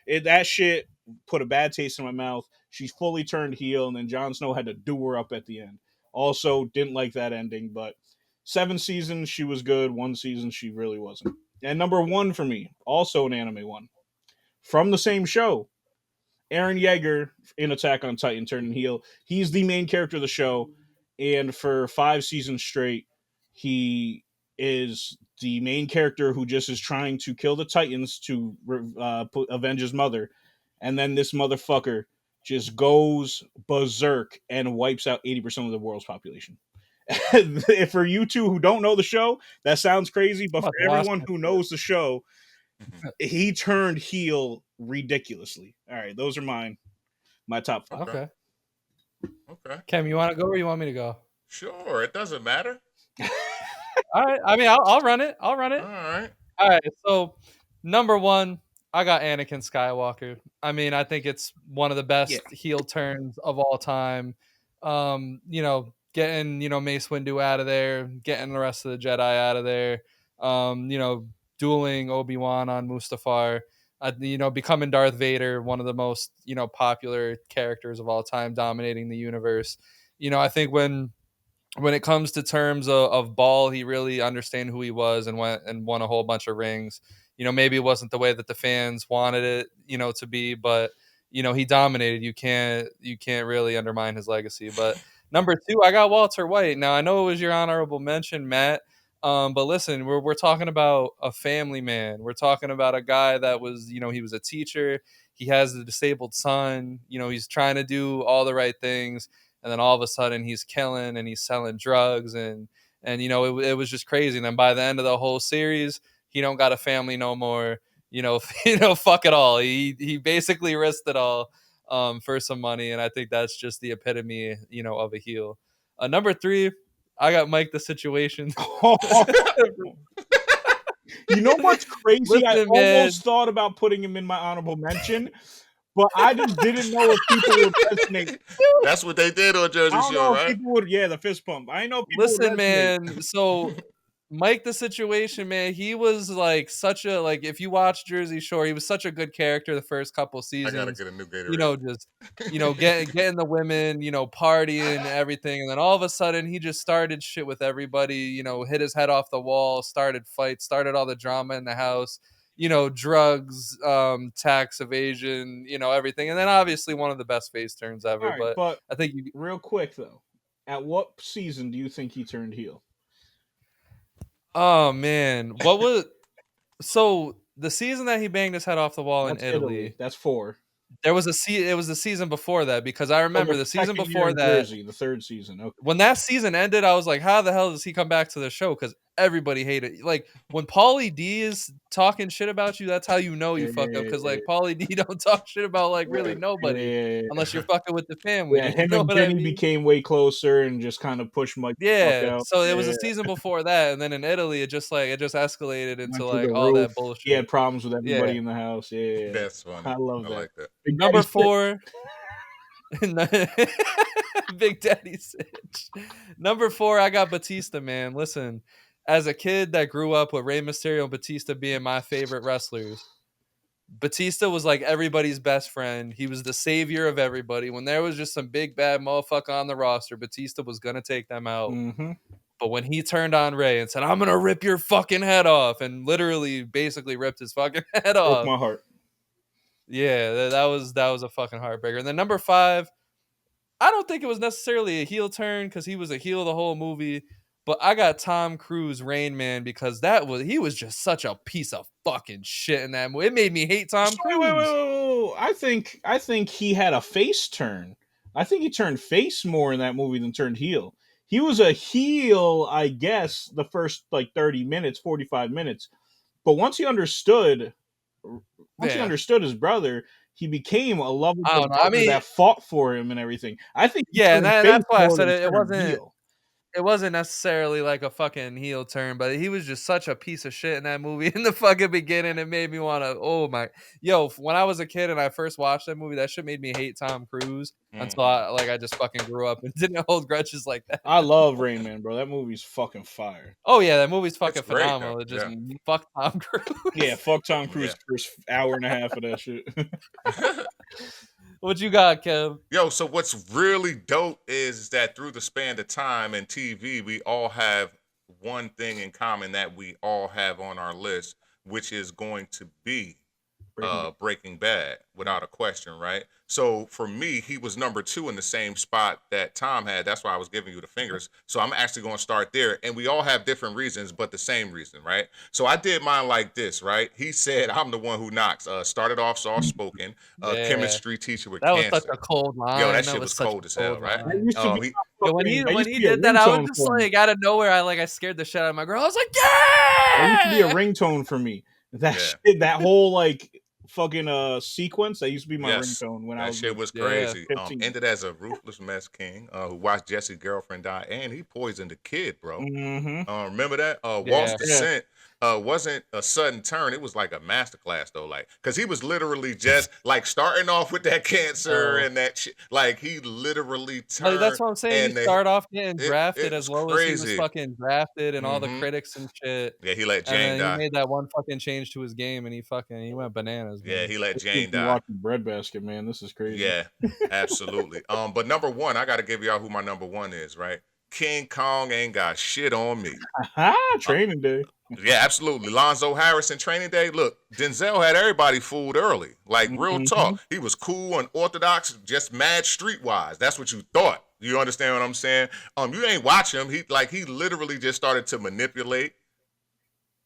That shit put a bad taste in my mouth. She's fully turned heel, and then Jon Snow had to do her up at the end. Also, didn't like that ending, but 7 seasons she was good. 1 season she really wasn't. And number 1 for me, also an anime one from the same show, Aaron Yeager in Attack on Titan turning heel. He's the main character of the show, and for 5 seasons straight, he is the main character who just is trying to kill the Titans to avenge his mother, and then this motherfucker just goes berserk and wipes out 80% of the world's population. For you two who don't know the show, that sounds crazy, but I'm for about to watch everyone that who shit. knows the show, Mhm. he turned heel ridiculously. All right, those are my top 5. Okay. Okay. Okay. Cam, you want to go or you want me to go? Sure. It doesn't matter. All right. I mean, I'll run it. I'll run All it. right. All right. So, number 1, I got Anakin Skywalker. I mean, I think it's one of the Yeah. best heel turns of all time. Getting, Mace Windu out of there, getting the rest of the Jedi out of there, dueling Obi-Wan on Mustafar, becoming Darth Vader, one of the most, popular characters of all time, dominating the universe. I think when it comes to terms of ball, he really understand who he was and went and won a whole bunch of rings. Maybe it wasn't the way that the fans wanted it, to be, but he dominated. You can't really undermine his legacy. But number 2, I got Walter White. Now I know it was your honorable mention, Matt. But listen, we're talking about a family man. We're talking about a guy that was, he was a teacher. He has a disabled son. He's trying to do all the right things, and then all of a sudden he's killing and he's selling drugs, and it was just crazy. And then by the end of the whole series, he don't got a family no more. Fuck it all. He basically risked it all for some money, and I think that's just the epitome, of a heel. Number 3, I got Mike the Situation. You know what's crazy? I Listen, man. almost thought about putting him in my honorable mention, but I just didn't know if people would resonate. That's what they did on I Jersey don't Shore, know if right? people would. Yeah, the fist pump. I know people would Listen, resonate. man. So Mike the Situation, man, he was like such a like if you watch Jersey Shore, he was such a good character the first couple I gotta seasons. get a new You Gatorade. know, just getting the women, partying, everything, and then all of a sudden he just started shit with everybody. Hit his head off the wall, started fights, started all the drama in the house. Drugs, tax evasion, everything, and then obviously one of the best face turns All ever. right, But but I think you, real quick though, at what season do you think he turned heel? oh man, what was so the season that he banged his head off the wall in That's Italy. Italy? That's 4. It was the season before that because I Oh, remember the the season second year before in that Jersey, the 3rd season. Okay. when that season ended, I was like, how the hell does he come back to the show? Because everybody hated like when Paulie D is talking shit about you, that's how you know you fucked up. Because Yeah, like Paulie D don't talk shit about like yeah, really nobody yeah. unless you're fucking with the Yeah, family. You him know and what I Jenny mean? became way closer and just kind of pushed Mike the fuck Yeah. out. So it was Yeah, a season before that, and then in Italy, it just escalated into went through the like all roof. that He had bullshit. problems with Yeah. everybody in the house. Yeah, That's funny. I love I that. like that. Big Daddy Number Stick. 4. Big Daddy Sitch. Number 4, I got Batista, man. Listen, as a kid that grew up with Rey Mysterio and Batista being my favorite wrestlers, Batista was like everybody's best friend. He was the savior of everybody. When there was just some big bad motherfucker on the roster, Batista was gonna take them out. Mm-hmm. But when he turned on Ray and said, "I'm gonna rip your fucking head off," and literally basically ripped his fucking head Broke off, my heart. yeah, that was a fucking heartbreaker. And then number 5, I don't think it was necessarily a heel turn because he was a heel the whole movie. But I got Tom Cruise Rain Man because he was just such a piece of fucking shit in that movie. It made me hate Tom So Cruise. wait. I think he had a face turn. I think he turned face more in that movie than turned heel. He was a heel, I guess, the first like 30 minutes, 45 minutes. But once he Yeah. understood his brother, he became a lovable I don't know. I brother mean, that fought for him and everything. I think he yeah, and turned face that's why I more said than it turned wasn't heel. it wasn't necessarily like a fucking heel turn, but he was just such a piece of shit in that movie in the fucking beginning. It made me want to, oh my, when I was a kid and I first watched that movie, that shit made me hate Tom Cruise until Hmm. I just fucking grew up and didn't hold grudges like that. I love Rain Man, bro. That movie's fucking fire. Oh yeah, that movie's It's fucking great though. phenomenal. It just Yeah. fuck Tom Yeah, Cruise. fuck Tom Cruise Yeah. first hour and a half of that shit. What you got, Kev? Yo, so what's really dope is that through the span of time and TV, we all have one thing in common that we all have on our list, which is going to be Breaking Bad, without a question, right? So for me, he was number 2 in the same spot that Tom had. That's why I was giving you the fingers. So I'm actually going to start there. And we all have different reasons, but the same reason, right? So I did mine like this, right? He said, I'm the one who knocks. Started off soft spoken, Yeah, chemistry teacher with that was such cancer. a cold Yo, line. that That shit was was such cold a as hell, cold right? That line. used to be He, Yo, that when used to he be a did that, I was ringtone just for me. like out of nowhere. I scared the shit out of my girl. I was like, That used to be a yeah. ringtone for me. That yeah. shit, that whole like fucking sequence, that used to be my Yes, ringtone when I that was shit like was Yeah. crazy. 15. Ended as a ruthless mess king who watched Jesse's girlfriend die, and he poisoned a kid, bro. Mm-hmm. Remember that? Walt's Yeah. Yeah. descent wasn't a sudden turn. It was like a masterclass, though. Like, because he was literally just like starting off with that cancer Oh. and that shit. Like, he literally Like, that's turned, what I'm saying. You and start off getting it drafted as was low as he was crazy. fucking drafted and all the Hmm. critics and shit. Yeah, he let And Jane then he die. made that one fucking change to his game and he went bananas, Yeah, man. he let This dude Jane be die. watching Breadbasket, man. This is crazy. Yeah, absolutely. But number 1, I got to give y'all who my number 1 is, right? King Kong ain't got shit on me. Aha, Uh, Training Day. Yeah, absolutely. Lonzo Harris in Training Day. Look, Denzel had everybody fooled early. Like, real Mm-hmm. talk. He was cool and orthodox, just mad streetwise. That's what you thought. You understand what I'm saying? You ain't watch him. He literally just started to manipulate.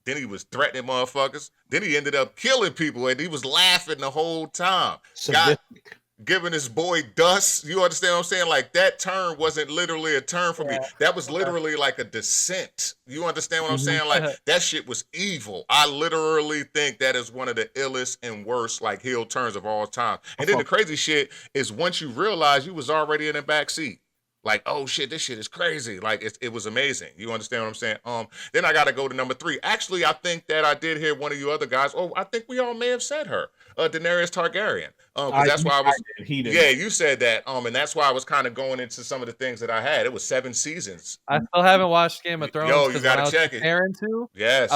Then he was threatening motherfuckers. Then he ended up killing people, and he was laughing the whole time. Got Sadistic. giving his boy dust. You understand what I'm saying? Like, that turn wasn't literally a turn for me. That was literally like a descent. You understand what I'm saying? Like, that shit was evil. I literally think that is one of the illest and worst like heel turns of all time. And then the crazy shit is once you realize you was already in the back seat. Like, oh shit, this shit is crazy. Like, it was amazing. You understand what I'm saying? Then I gotta go to number 3. Actually, I think that I did hear one of you other guys. Oh, I think we all may have said her. Daenerys Targaryen. Because that's why I was. He did. Yeah, you said that. And that's why I was kind of going into some of the things that I had. It was 7 seasons. I still haven't watched Game of Thrones Yo, you because when gotta I was check it. preparing to, Yes.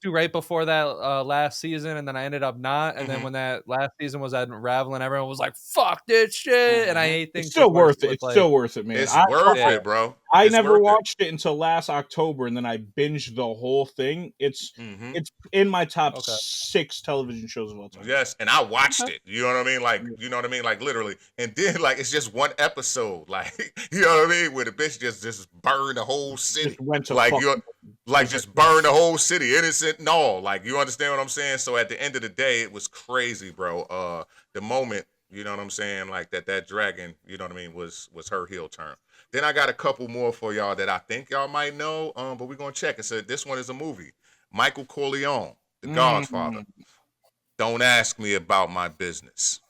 right before that last season, and then I ended up not. And then Mhm. when that last season was unraveling, everyone was like, "Fuck this shit," and I hate It's things still with worth it. with It's like, still worth it, man. It's worth Yeah. it, bro. I It's never worth it. watched it until last October, and then I binged the whole thing. It's Mhm. it's in my top Okay. 6 television shows of all time. Yes, and I watched Okay. it. You know what I mean? Like, you know what I mean? Like, literally. And then, like, it's just one episode. Like, you know what I mean? Where the bitch just burned the whole city. Just went to Like, fuck. you're like just burn the whole city, innocent and all. Like, you understand what I'm saying? So at the end of the day, it was crazy, bro. The moment, you know what I'm saying? Like that dragon, you know what I mean, was her heel turn. Then I got a couple more for y'all that I think y'all might know. But we're gonna check. It said this one is a movie. Michael Corleone, The Godfather. Don't ask me about my business.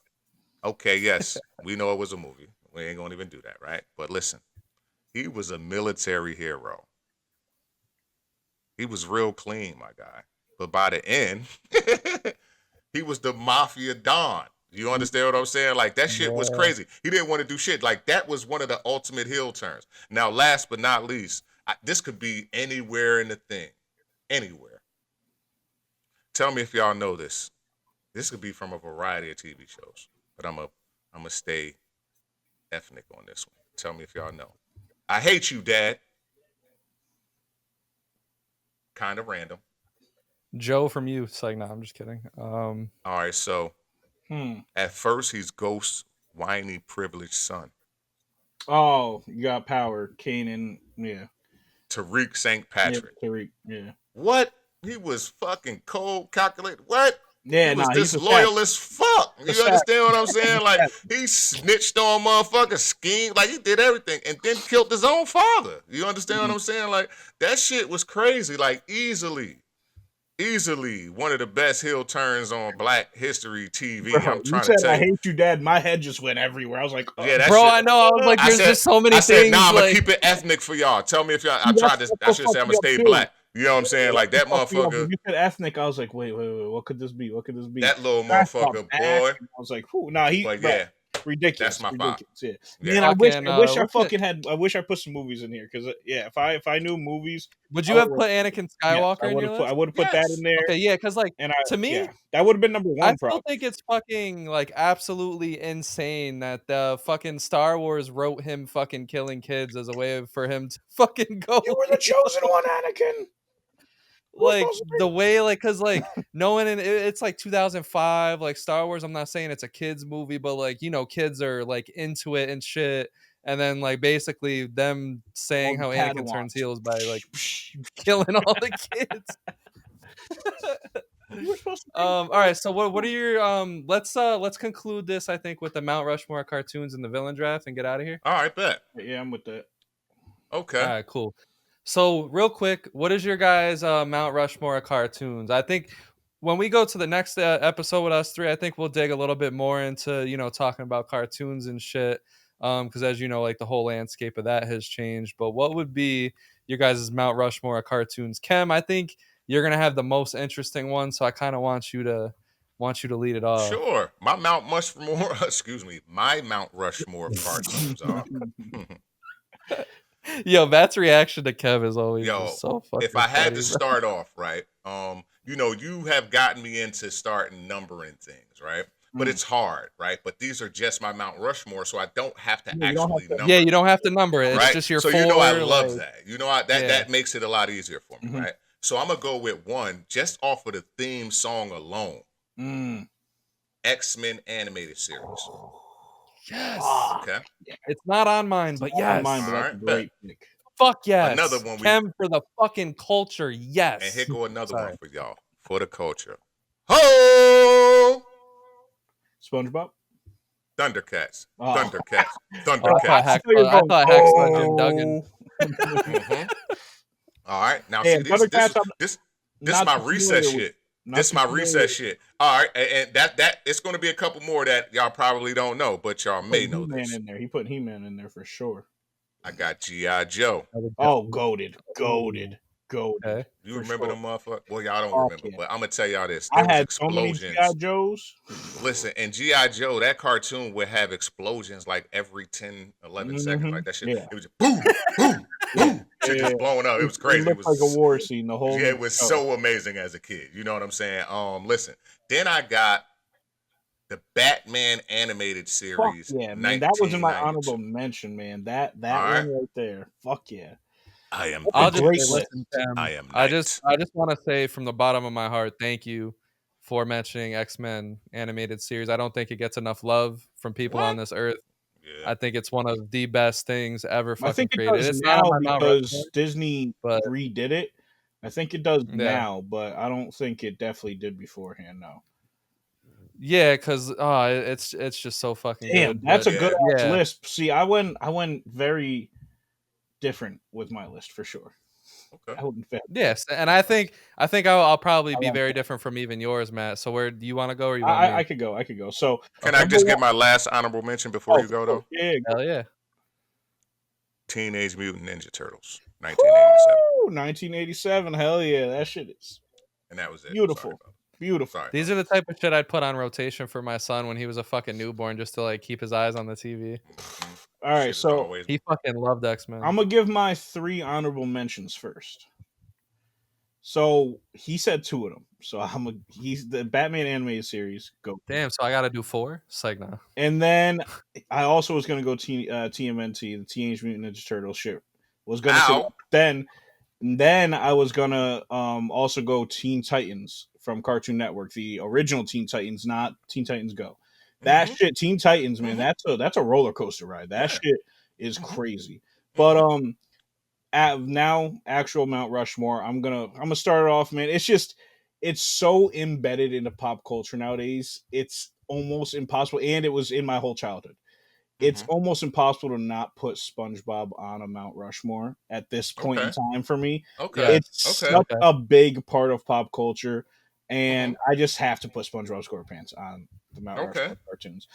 Okay, yes, we know it was a movie. We ain't gonna even do that, right? But listen, he was a military hero. He was real clean, my guy. But by the end, he was the mafia don. You understand what I'm saying? Like, that shit was crazy. He didn't want to do shit. Like, that was one of the ultimate heel turns. Now, last but not least, this could be anywhere in the thing. Anywhere. Tell me if y'all know this. This could be from a variety of TV shows. But I'm a stay ethnic on this one. Tell me if y'all know. I hate you, Dad. Kind of random. Joe from you. It's like, no, I'm just kidding. All right, so at first he's Ghost's whiny, privileged son. Oh, you got power, Kanan. Yeah, Tariq St. Patrick. Yeah, Tariq. Yeah. What? He was fucking cold, calculated. What? Yeah, he was he's disloyal as fuck. You understand what I'm saying? Like, Yes. he snitched on motherfuckers, schemed, like he did everything, and then killed his own father. You understand what I'm saying? Like, that shit was crazy. Like, easily one of the best heel turns on Black History TV. Bro, I'm trying you to said tell I you. hate you, Dad. My head just went everywhere. I was like, Yeah, that Bro, shit. I know. I was like, there's just so many I said, things. nah, I'm like, gonna keep it ethnic for y'all. Tell me if y'all. I That's tried to. I should say I'm gonna stay too. black. You know what I'm saying? Like, that Fuck me up. motherfucker. When you said ethnic, I was like, wait. What could this be? What could this be? That little I thought motherfucker, back, boy. and I was like, whew, nah, But bro, yeah, ridiculous. that's my ridiculous. five. Yeah. Yeah. Man, I wish I what's fucking had. I wish I put some movies in here because if I knew movies, would I you have would've- put Anakin yes, Skywalker in your I list? would have put that in there, Okay, yeah, because like and to me, that would have been number I one. still Probably. think it's fucking like absolutely insane that the fucking Star Wars wrote him fucking killing kids as a way for him to fucking go. You were the chosen one, Anakin. Like the way, like, cause like knowing it's like 2005, like Star Wars. I'm not saying it's a kids movie, but like kids are like into it and shit. And then like basically them saying how Anakin turns heels by like killing all the kids. You were supposed to. All right. So what are your let's conclude this, I think, with the Mount Rushmore cartoons and the villain draft and get out of here. All right, bet. Yeah, I'm with that. Okay. All right, cool. So real quick, what is your guys' Mount Rushmore cartoons? I think when we go to the next episode with us three, I think we'll dig a little bit more into talking about cartoons and shit. Because as you know, like the whole landscape of that has changed. But what would be your guys' Mount Rushmore cartoons? Kem, I think you're gonna have the most interesting one, so I kind of want you to lead it off. Sure. My Mount Rushmore. Excuse me. My Mount Rushmore cartoons are. Yo, Matt's reaction to Kev is always just so fucking if I had funny, to bro. start off right, you have gotten me into starting numbering things, right? But it's hard, right? But these are just my Mount Rushmore, so I don't have to actually number. Yeah, you don't have to number it. It's right? just your so four. I love that. That makes it a lot easier for me, Mhm. right? So I'm gonna go with one just off of the theme song alone. X-Men animated series. Yes. Okay. It's not on mine, but yes. Mine, but that's a great pick. Fuck yes. Another one Kem for the fucking culture. Yes. And here go another one for y'all for the culture. Ho! SpongeBob. Thundercats. Oh. Thundercats. I Thundercats. thought Hacksaw Jim Duggan. Mhm. All right. Now Yeah, see Thundercats, this not my too reset familiar with. shit. This my reset shit. All right, and that it's going to be a couple more that y'all probably don't know, but y'all may know He-Man this. in there. He put He-Man in there for sure. I got G.I. Joe. Oh, goated. goaded Okay. You for remember sure. the motherfucker? Well, y'all don't Fuck remember, yeah. but I'm gonna tell y'all this: I there was had so many GI explosions. Joes. Listen, and GI Joe, that cartoon would have explosions like every 10, 11 seconds. Mm-hmm. Like that shit, Yeah, it was just boom, boom, yeah, boom, shit yeah. just blowing up. It was It crazy. looked like a war scene. The whole Yeah, it was show. so amazing as a kid. You know what I'm saying? Listen. Then I got the Batman animated Fuck series, yeah, man. That was in my 1992. honorable mention, man. That All one right, right there. Fuck yeah. I am That's a I'll just say, great vengeance. listen, list. Tim. I am I just night. I just want to say from the bottom of my heart, thank you for mentioning X-Men animated series. I don't think it gets enough love from people on What? this earth. Yeah. I think it's one of the best things ever I fucking think it created. does It's not on now my Mount Rushmore, because Disney but redid it. I think it does yeah, now, but I don't think it definitely did beforehand. No. yeah, because it's just so fucking Damn, good. that's But a good Yeah. ass yeah, list. See, I went very different with my list for sure. Okay. I wouldn't fit. yes, and I think I'll probably I be went very that. different from even yours, Matt. So where do you want to go, or you want I me? could go. I could go. So Can I Okay, number just get one. my last honorable mention before Oh, you for go sure. though? Yeah. Go. hell yeah. Teenage Mutant Ninja Turtles, 1987, Woo! 1987. Hell yeah, that shit is and that was it. Sorry, beautiful. fellas. Beautiful. Sorry, These fellas. are the type of shit I'd put on rotation for my son when he was a fucking newborn, just to like keep his eyes on the TV. Hmm. All right, Shit is so always. He fucking loved X Men. I'm gonna give my three honorable mentions first. So he said two of them. So he's the Batman animated series. Go. Damn, so I gotta do four? It's like no. And then I also was gonna go TMNT, the Teenage Mutant Ninja Turtle shit. Was gonna say that. Ow. Then I was gonna also go Teen Titans from Cartoon Network, the original Teen Titans, not Teen Titans Go. That Mm-hmm. shit, Teen Titans, man, Mm-hmm. that's a roller coaster ride. That Yeah. shit is Mm-hmm. crazy. But Mm-hmm. now actual Mount Rushmore, I'm gonna start it off, man. It's so embedded into pop culture nowadays. It's almost impossible, and it was in my whole childhood. It's Mm-hmm. almost impossible to not put SpongeBob on a Mount Rushmore at this point in Okay. time for me. Okay. It's Yes. Okay. such Okay. a big part of pop culture, Mm-hmm. and I just have to put SpongeBob SquarePants on the Mount Okay. Rushmore cartoons.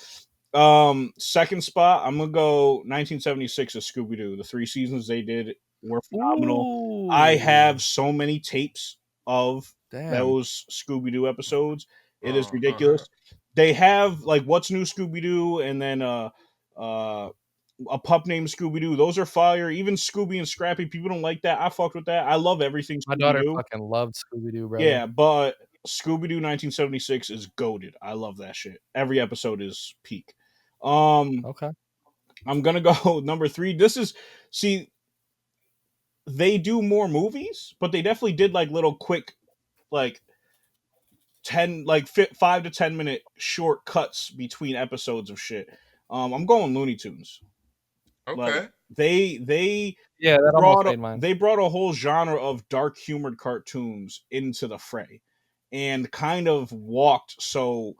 Second spot, I'm gonna go 1976 of Scooby Doo. The three seasons they did were phenomenal. I Ooh. have so many tapes of Damn. those Scooby Doo episodes. It is Uh-huh. ridiculous. They have like What's New Scooby Doo, and then uh a pup named Scooby Doo. Those are fire. Even Scooby and Scrappy, people don't like that. I fucked with that. I love everything My Scooby daughter Doo. fucking loved Scooby Doo, brother. Yeah, but Scooby Doo 1976 is goaded. I love that shit. Every episode is peak. Um, Okay. I'm gonna go number three. See, they do more movies, but they definitely did like little quick, like 5 to 10 minute short cuts between episodes of shit. I'm going Looney Tunes. Like Okay. they Yeah, that almost made mine. they brought a whole genre of dark humored cartoons into the fray and kind of walked so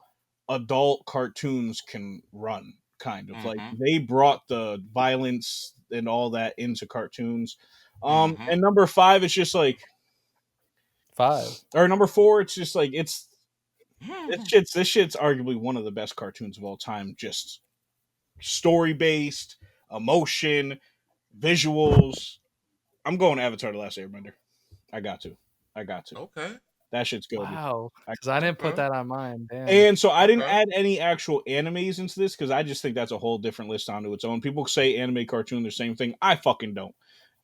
adult cartoons can run, kind of like Mm-hmm. they brought the violence and all that into cartoons. Mm-hmm. And number five, it's just like, Five. or number four, it's just like this shit's arguably one of the best cartoons of all time. Just story based, emotion, visuals. I'm going Avatar: The Last Airbender. I got to. I got to. Okay. That shit's goaded. Wow. I Because I got to. didn't put Okay. that on mine. Damn. And so I didn't Okay. add any actual animes into this because I just think that's a whole different list onto its own. People say anime, cartoon, the same thing. I fucking don't.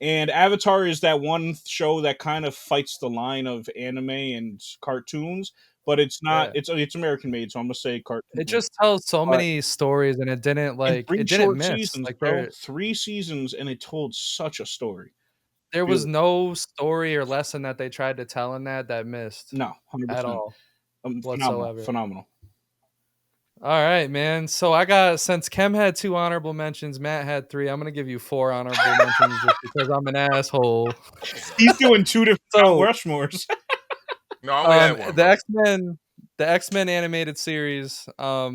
And Avatar is that one show that kind of fights the line of anime and cartoons, but it's not. Yeah. It's American made, so I'm gonna say It cartoon. just tells so But many stories, and in three it didn't short miss. seasons, Like bro, 3 seasons, and it told such a story. there was Beautiful. no story or lesson that they tried to tell in that missed No, 100%. at all Phenomenal, whatsoever. phenomenal. All right, man. So since Kem had two honorable mentions, Matt had three. I'm gonna give you four honorable mentions just because I'm an asshole. He's doing two different Mount So Rushmores. No, I only had one, the bro. X-Men animated series, I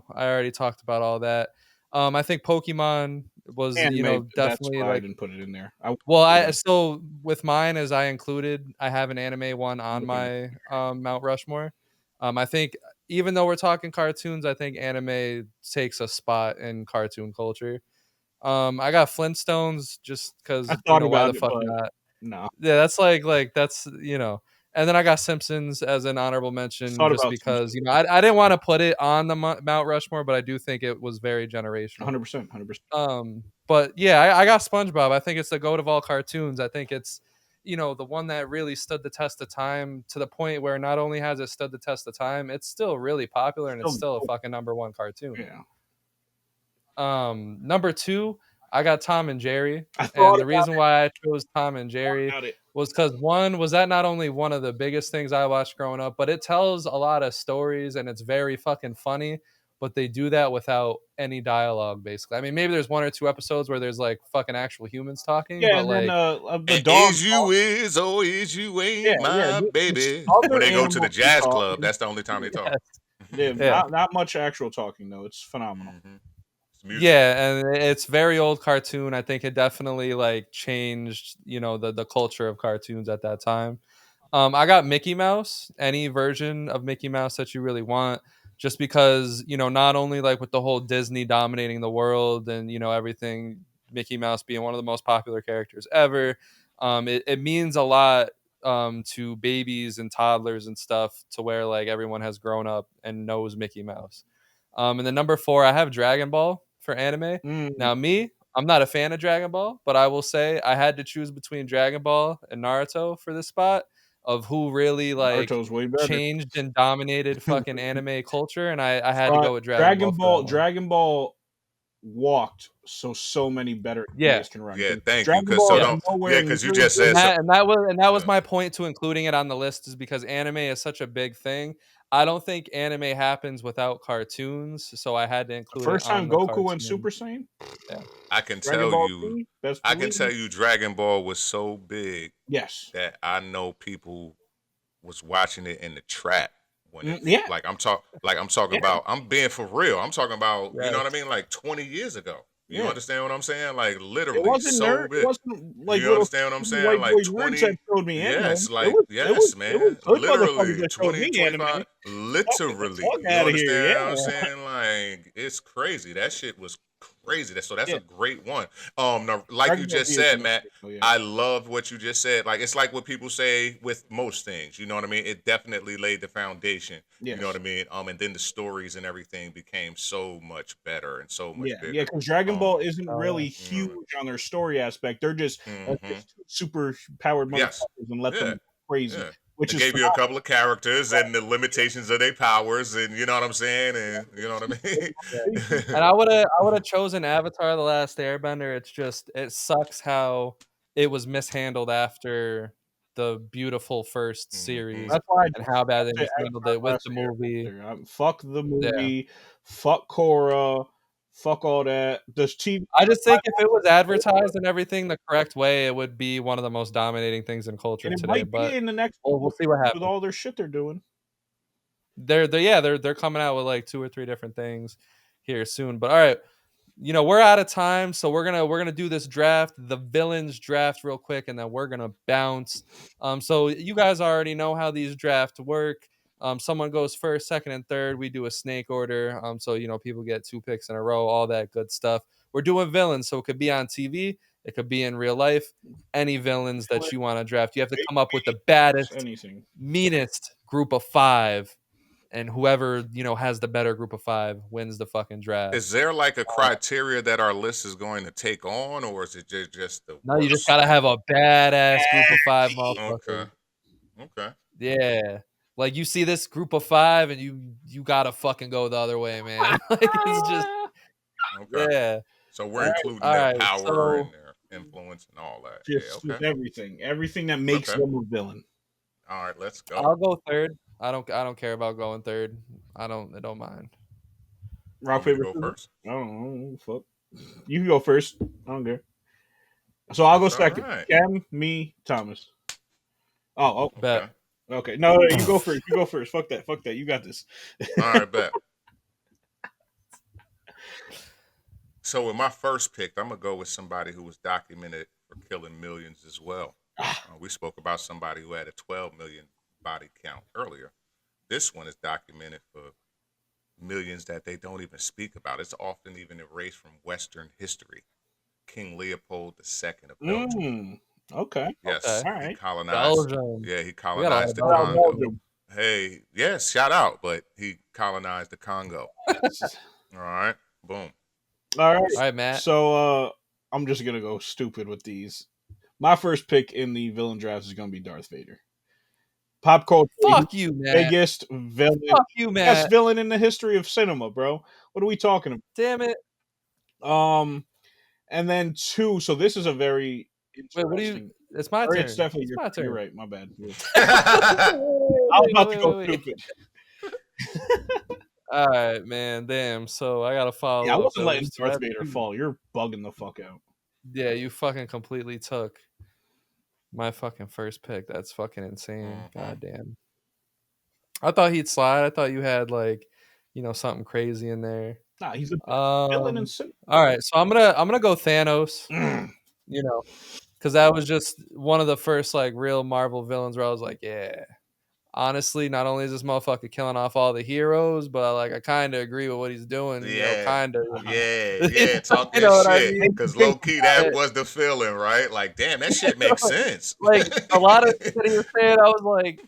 already talked about all that. I think Pokemon was, Anime. That's definitely why I like, didn't put it in there. I well, I one. so with mine as I have an anime one on Okay. my Mount Rushmore. I think even though we're talking cartoons, I think anime takes a spot in cartoon culture. I got Flintstones just I because thought why about the it, fuck but not? No, Yeah, that's like that's And then I got Simpsons as an honorable mention, thought just about because I didn't want to put it on the Mount Rushmore, but I do think it was very generational. 100%, 100%. But yeah, I got SpongeBob. I think it's the goat of all cartoons. I think it's the one that really stood the test of time, to the point where not only has it stood the test of time, it's still really popular and it's Still still a dope. fucking number one cartoon. Yeah, Number two, I got Tom and Jerry, I thought and the about reason why I chose Tom and Jerry it. was because one was that not only one of the biggest things I watched growing up, but it tells a lot of stories and it's very fucking funny. But they do that without any dialogue, basically. I mean, maybe there's one or two episodes where there's like fucking actual humans talking, Yeah, but and then like, the dog. Is you is or is you Yeah, ain't yeah. my This baby. When other they go to the animals are jazz club, talking. that's the only time they talk. yes, Yeah, yeah. not much actual talking though. It's phenomenal. Hmm. It's mutual. Yeah, and it's very old cartoon. I think it definitely like changed, the culture of cartoons at that time. I got Mickey Mouse, any version of Mickey Mouse that you really want, just because, not only like with the whole Disney dominating the world and, everything, Mickey Mouse being one of the most popular characters ever, it means a lot to babies and toddlers and stuff, to where like everyone has grown up and knows Mickey Mouse. And then number four, I have Dragon Ball for anime. Mm, Now, I'm not a fan of Dragon Ball, but I will say I had to choose between Dragon Ball and Naruto for this spot, of who really like Naruto's way better. changed and dominated fucking anime culture, and I had to Uh, go with Dragon Ball for that one. Dragon Ball walked so many better Yeah, animes can run, Yeah, because thank you. Dragon Cause Ball so is yeah. don't. Yeah, nowhere cause you near just good. said so. And that was Yeah. my point to including it on the list, is because anime is such a big thing. I don't think anime happens without cartoons, so I had to The include it first on time the Goku went cartoon. Super Saiyan, Yeah. I can Dragon tell Ball you, Z, best I can tell believe. you, Dragon Ball was so big Yes. that I know people was watching it in the trap when Yeah, I'm talking yeah, about, I'm being for real. I'm talking about, you know what I Yes. mean? Like 20 years ago. You yeah. understand what I'm saying? Like It literally wasn't nerd. so It big. wasn't like You little understand what I'm saying? white Like boy nerds that 20, showed me anime. yes, like yes, It was man. good motherfuckers Literally that showed 20, me anime. 25, literally. Fuck You out of here. understand what I'm Yeah, saying? Like it's crazy. That shit was crazy. That's yeah. a great one. Now, like you Dragon Ball just Z is said, another Matt, thing, so yeah. I love what you just said. Like it's like what people say with most things. You know what I mean? It definitely laid the foundation. You know what Yes. I mean? And then the stories and everything became so much better and so much Yeah, yeah, bigger. because Dragon Ball isn't Oh, really Mm, huge on their story aspect. They're just let's hmm. get two super powered Yes. motherfuckers and let them Yeah. go crazy, Yeah. which It is gave you a phenomenal. couple of characters and the limitations of their powers, and you know what I'm saying, and you know what yeah. I And mean. I would have chosen Avatar: The Last Airbender. It's just it sucks how it was mishandled after the beautiful first Hmm. series, That's why I and just how bad they say mishandled Avatar: it The with Last the movie. Airbender. Fuck the Yeah. movie, fuck Korra, fuck all that. This TV I just think if it was live advertised and everything the correct way, it would be one of the most dominating things in culture and it today, might be but in the next we'll couple of see what years with happens. all their shit they're doing. They're coming out with like 2 or 3 different things here soon. But all right, we're out of time, so we're gonna do this draft, the villains draft, real quick, and then we're gonna bounce. So you guys already know how these drafts work. Someone goes first, second, and third. We do a snake order. So people get 2 picks in a row, all that good stuff. We're doing villains, so it could be on TV, it could be in real life. Any villains that you want to draft, you have to come up with the baddest, Anything. meanest group of 5, and whoever has the better group of 5 wins the fucking draft. Is there like a criteria that our list is going to take on, or is it just the No, you just worst? gotta have a badass group of 5 Okay, motherfuckers. okay, Yeah. Like you see this group of 5 and you gotta fucking go the other way, man. Like it's just okay. yeah. So we're including All their right. power and So their influence and all that. Yeah. Just Okay. everything that makes Okay. them a villain. All right. Let's go. I'll go third. I don't care about going third. I don't mind. Rock Want me to paper go scissors. first? I don't know. Fuck. You can go first. I don't care. So I'll go It's all second. right. Cam, me, Thomas. Oh, Bet. Okay. okay. No, you go first. You go first. Fuck that. Fuck that. You got this. All right. Bet. So with my first pick, I'm gonna go with somebody who was documented for killing millions as well. We spoke about somebody who had a 12 million body count earlier. This one is documented for millions that they don't even speak about. It's often even erased from Western history. King Leopold II of Belgium. Mm. Okay. Okay. Yes, All he right. colonized. Belgium. Yeah, he We got a lot colonized of the Shout out Belgium Congo. people. Belgium. Hey, yes, shout out, but he colonized the Congo. All right, boom. All right. All right, Matt. So I'm just gonna go stupid with these. My first pick in the villain draft is gonna be Darth Vader. Pop culture, he's Fuck you, the Matt. biggest villain, Fuck you, best Matt. villain in the history of cinema, bro. What are we talking Damn it. about? And then two. So this is a very Wait, what do you? interesting. It's my Or it's turn. definitely It's your my turn. You're turn. right. My bad. I was Wait, about to go wait. stupid. All right, man. Damn. So I gotta Yeah, I follow up wasn't letting those two. Darth Vader fall. You're bugging the fuck out. Yeah, you fucking completely took my fucking first pick. That's fucking insane. Mhm. God damn. I thought he'd slide. I thought you had like, something crazy in there. Nah, he's a villain in Um. cinema. All right, so I'm gonna go Thanos. Mm. You know, because that was just one of the first like real Marvel villains where I was like, yeah. Honestly, not only is this motherfucker killing off all the heroes, but like I kind of agree with what he's doing. Yeah, Kind of. yeah, yeah. Talk You that know what I shit, mean? cause low key that Eh, was the feeling, right? Like, damn, that shit makes sense. like a lot of things that he was saying, I was like,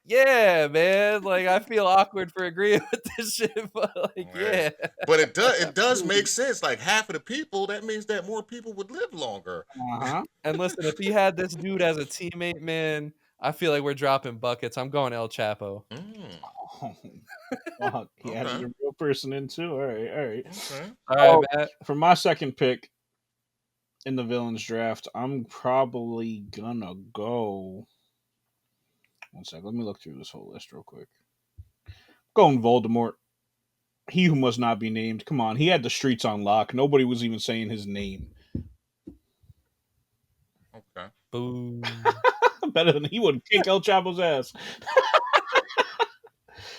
yeah, man. Like I feel awkward for agreeing with this shit, but like, Right. yeah. But it does make sense. Like half of the people, that means that more people would live longer. Uh-huh. And listen, if he had this dude as a teammate, man, I feel like we're dropping buckets. I'm going El Chapo. Mm, Oh, fuck. He added okay, a real person in too. All right, all right. okay. All right, Oh, Matt. for my second pick in the villains draft, I'm probably gonna go. One sec. Let me look through this whole list real quick. Going Voldemort. He who must not be named. Come on, he had the streets on lock. Nobody was even saying his name. Okay. Boom. Better than he would kick El Chapo's ass.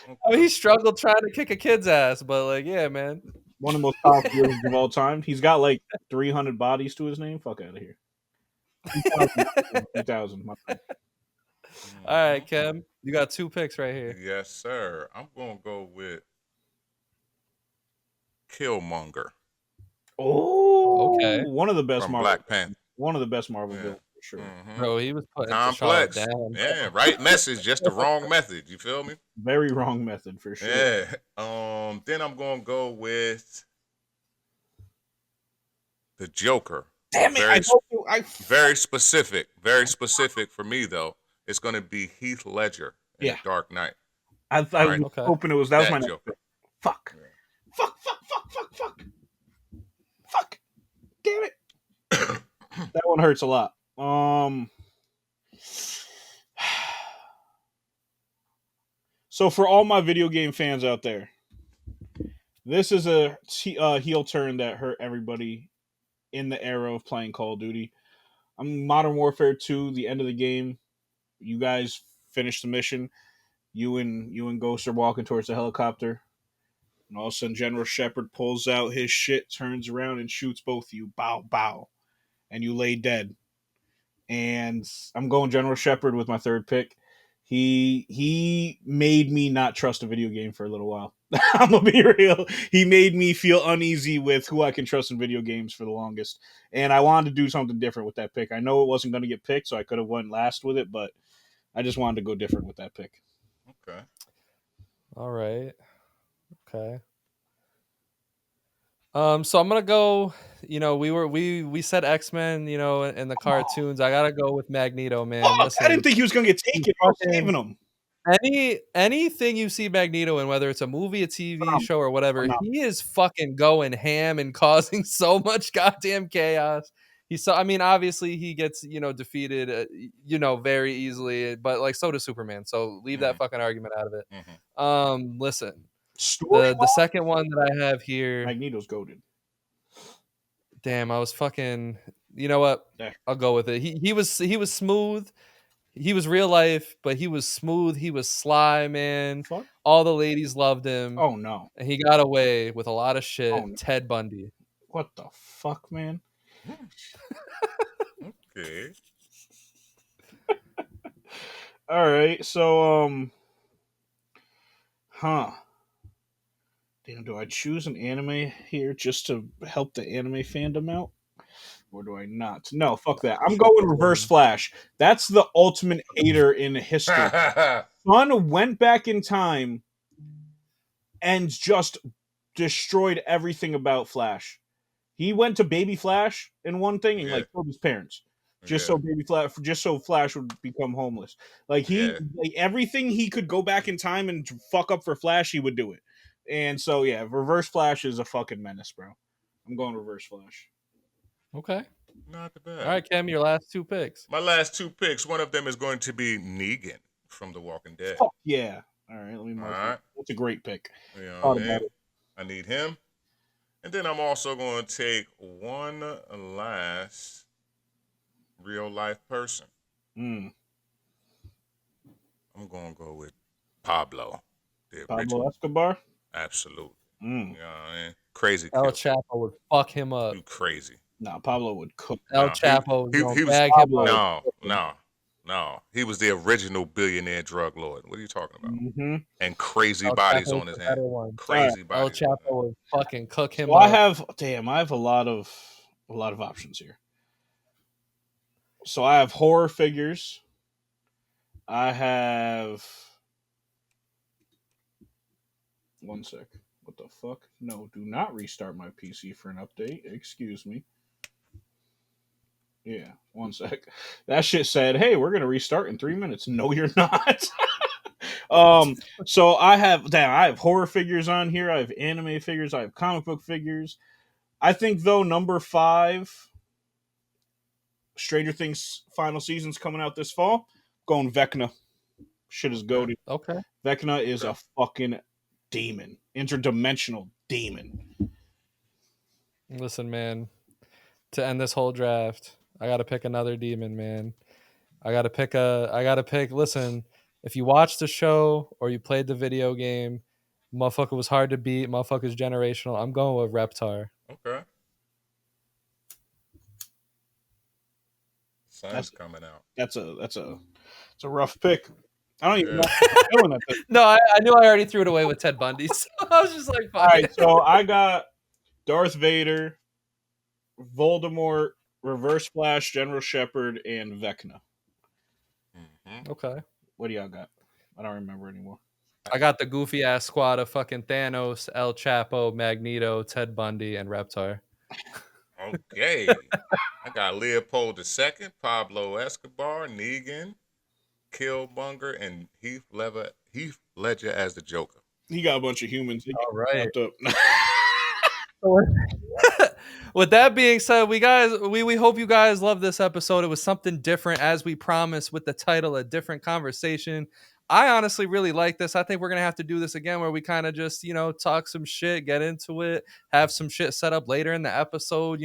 I mean, Okay. he struggled trying to kick a kid's ass, but like, yeah, man. One of the most powerful villains of all time. He's got like 300 bodies to his name. Fuck out of here. 2000. 2000. My bad. All Mhm. right, Kim, you got two picks right here. Yes, sir. I'm gonna go with Killmonger Oh, Okay, one of the best from Marvel. Black Panther. One of the best Marvel Yeah. villains for sure. Hmm. bro, he was putting T'Challa Complex. down. Yeah. Right message, just the wrong method. You feel me? Very wrong method for sure. Yeah. Then I'm gonna go with the Joker. Damn it! Very, very specific. Very specific for me though. It's gonna be Heath Ledger in The yeah. Dark Knight. I All was right, Okay. hoping it was that was my that next Joker. pick. Fuck. Yeah. Fuck. Fuck. Fuck. Fuck. Fuck. Fuck. Damn it. That one hurts a lot. So for all my video game fans out there, this is a heel turn that hurt everybody in the era of playing Call of Duty. I'm Modern Warfare 2, the end of the game. You guys finish the mission. You and Ghost are walking towards the helicopter. And all of a sudden General Shepard pulls out his shit, turns around and shoots both of you. Bow, bow. And you lay dead. And I'm going General Shepard with my third pick. He made me not trust a video game for a little while. I'm gonna be real. He made me feel uneasy with who I can trust in video games for the longest, and I wanted to do something different with that pick. I know it wasn't going to get picked, so I could have went last with it, but I just wanted to go different with that pick. Okay. All right. Okay. So I'm gonna go. We said X-Men. In the cartoons. I gotta go with Magneto, man. Fuck! I didn't Listen, think he was going to get he's taken. I was fucking saving him. anything you see Magneto in, whether it's a movie, a TV Um, show, or whatever, no. he is fucking going ham and causing so much goddamn chaos. I mean, obviously he gets defeated, very easily, but like so does Superman. So leave that Hmm. fucking argument out of it. Hmm. Listen, Story the second one that I have here. Magneto's goaded. Damn, I was fucking. You know what? There. I'll go with it. He was smooth. He was real life, but he was smooth. He was sly, man. Fuck. All the ladies loved him, Oh no. and he got away with a lot of Oh shit. no. Ted Bundy. What the fuck, man? Okay. All right. So huh. Damn, do I choose an anime here just to help the anime fandom out? Or do I not? No, fuck that. I'm going Reverse Flash. That's the ultimate hater in history. Son went back in time and just destroyed everything about Flash. He went to Baby Flash in one thing and Yeah, like killed his parents. Just yeah, so just so Flash would become homeless. Like yeah. everything he could go back in time and fuck up for Flash, he would do it. And so yeah, Reverse Flash is a fucking menace, bro. I'm going Reverse Flash. Okay. Not the All bad. right, Cam, your last two picks. My last two picks. One of them is going to be Negan from The Walking Dead. Fuck yeah. All right, let me All mark it. right, That's a great pick. you know Thought what I about mean. it. I need him, and then I'm also going to take one last real life person. Mm. I'm going to go with Pablo, the Pablo original. Escobar. Absolutely. Mm. You know what I mean? Crazy El killer. Chapo would fuck him up. You crazy. Nah, Pablo would cook. El No, Chapo was gonna he was bag him Pablo up. would no, cook him. no, no. He was the original billionaire drug lord. What are you talking about? Mm-hmm. And crazy El bodies Chapo's on his the hand. better one. All right. Crazy El bodies on his Chapo hand. would fucking cook him So I up. have a lot of options here. So I have horror figures. I have one sec. What the fuck? No, do not restart my PC for an update. Excuse me. Yeah, one sec. That shit said, "Hey, we're gonna restart in 3 minutes." No, you're not. So I have horror figures on here. I have anime figures. I have comic book figures. I think though number 5, Stranger Things final season's coming out this fall. Going Vecna. Shit is Okay, goated. Okay. Vecna is a okay. fucking demon, interdimensional demon. Listen, man. To end this whole draft, I gotta pick another demon, man. I gotta pick. Listen, if you watched the show or you played the video game, motherfucker was hard to beat. Motherfucker's generational. I'm going with Reptar. Okay. Sun's That's coming out. it's a rough pick. I don't even know Yeah. what I'm feeling at this. No, I knew I already threw it away with Ted Bundy, so I was just like, All fuck right, it. so I got Darth Vader, Voldemort, Reverse Flash, General Shepard, and Vecna. Hmm. Okay. What do y'all got? I don't remember anymore. I got the goofy ass squad of fucking Thanos, El Chapo, Magneto, Ted Bundy, and Reptar. Okay. I got Leopold II, Pablo Escobar, Negan, Killmonger, and Heath Ledger as the Joker. He got a bunch of humans. They get All right. wrapped up. With that being said, we hope you guys love this episode. It was something different, as we promised, with the title "A Different Conversation." I honestly really like this. I think we're gonna have to do this again, where we kind of just talk some shit, get into it, have some shit set up later in the episode.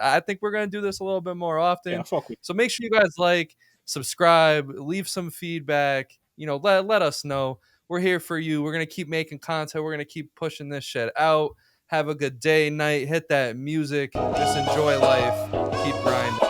I think we're gonna do this a little bit more Yeah, often. fuck with. So make sure you guys like, subscribe, leave some feedback. Let us know. We're here for you. We're gonna keep making content. We're gonna keep pushing this shit out. Have a good day, night. Hit that music. Just enjoy life. Keep grinding.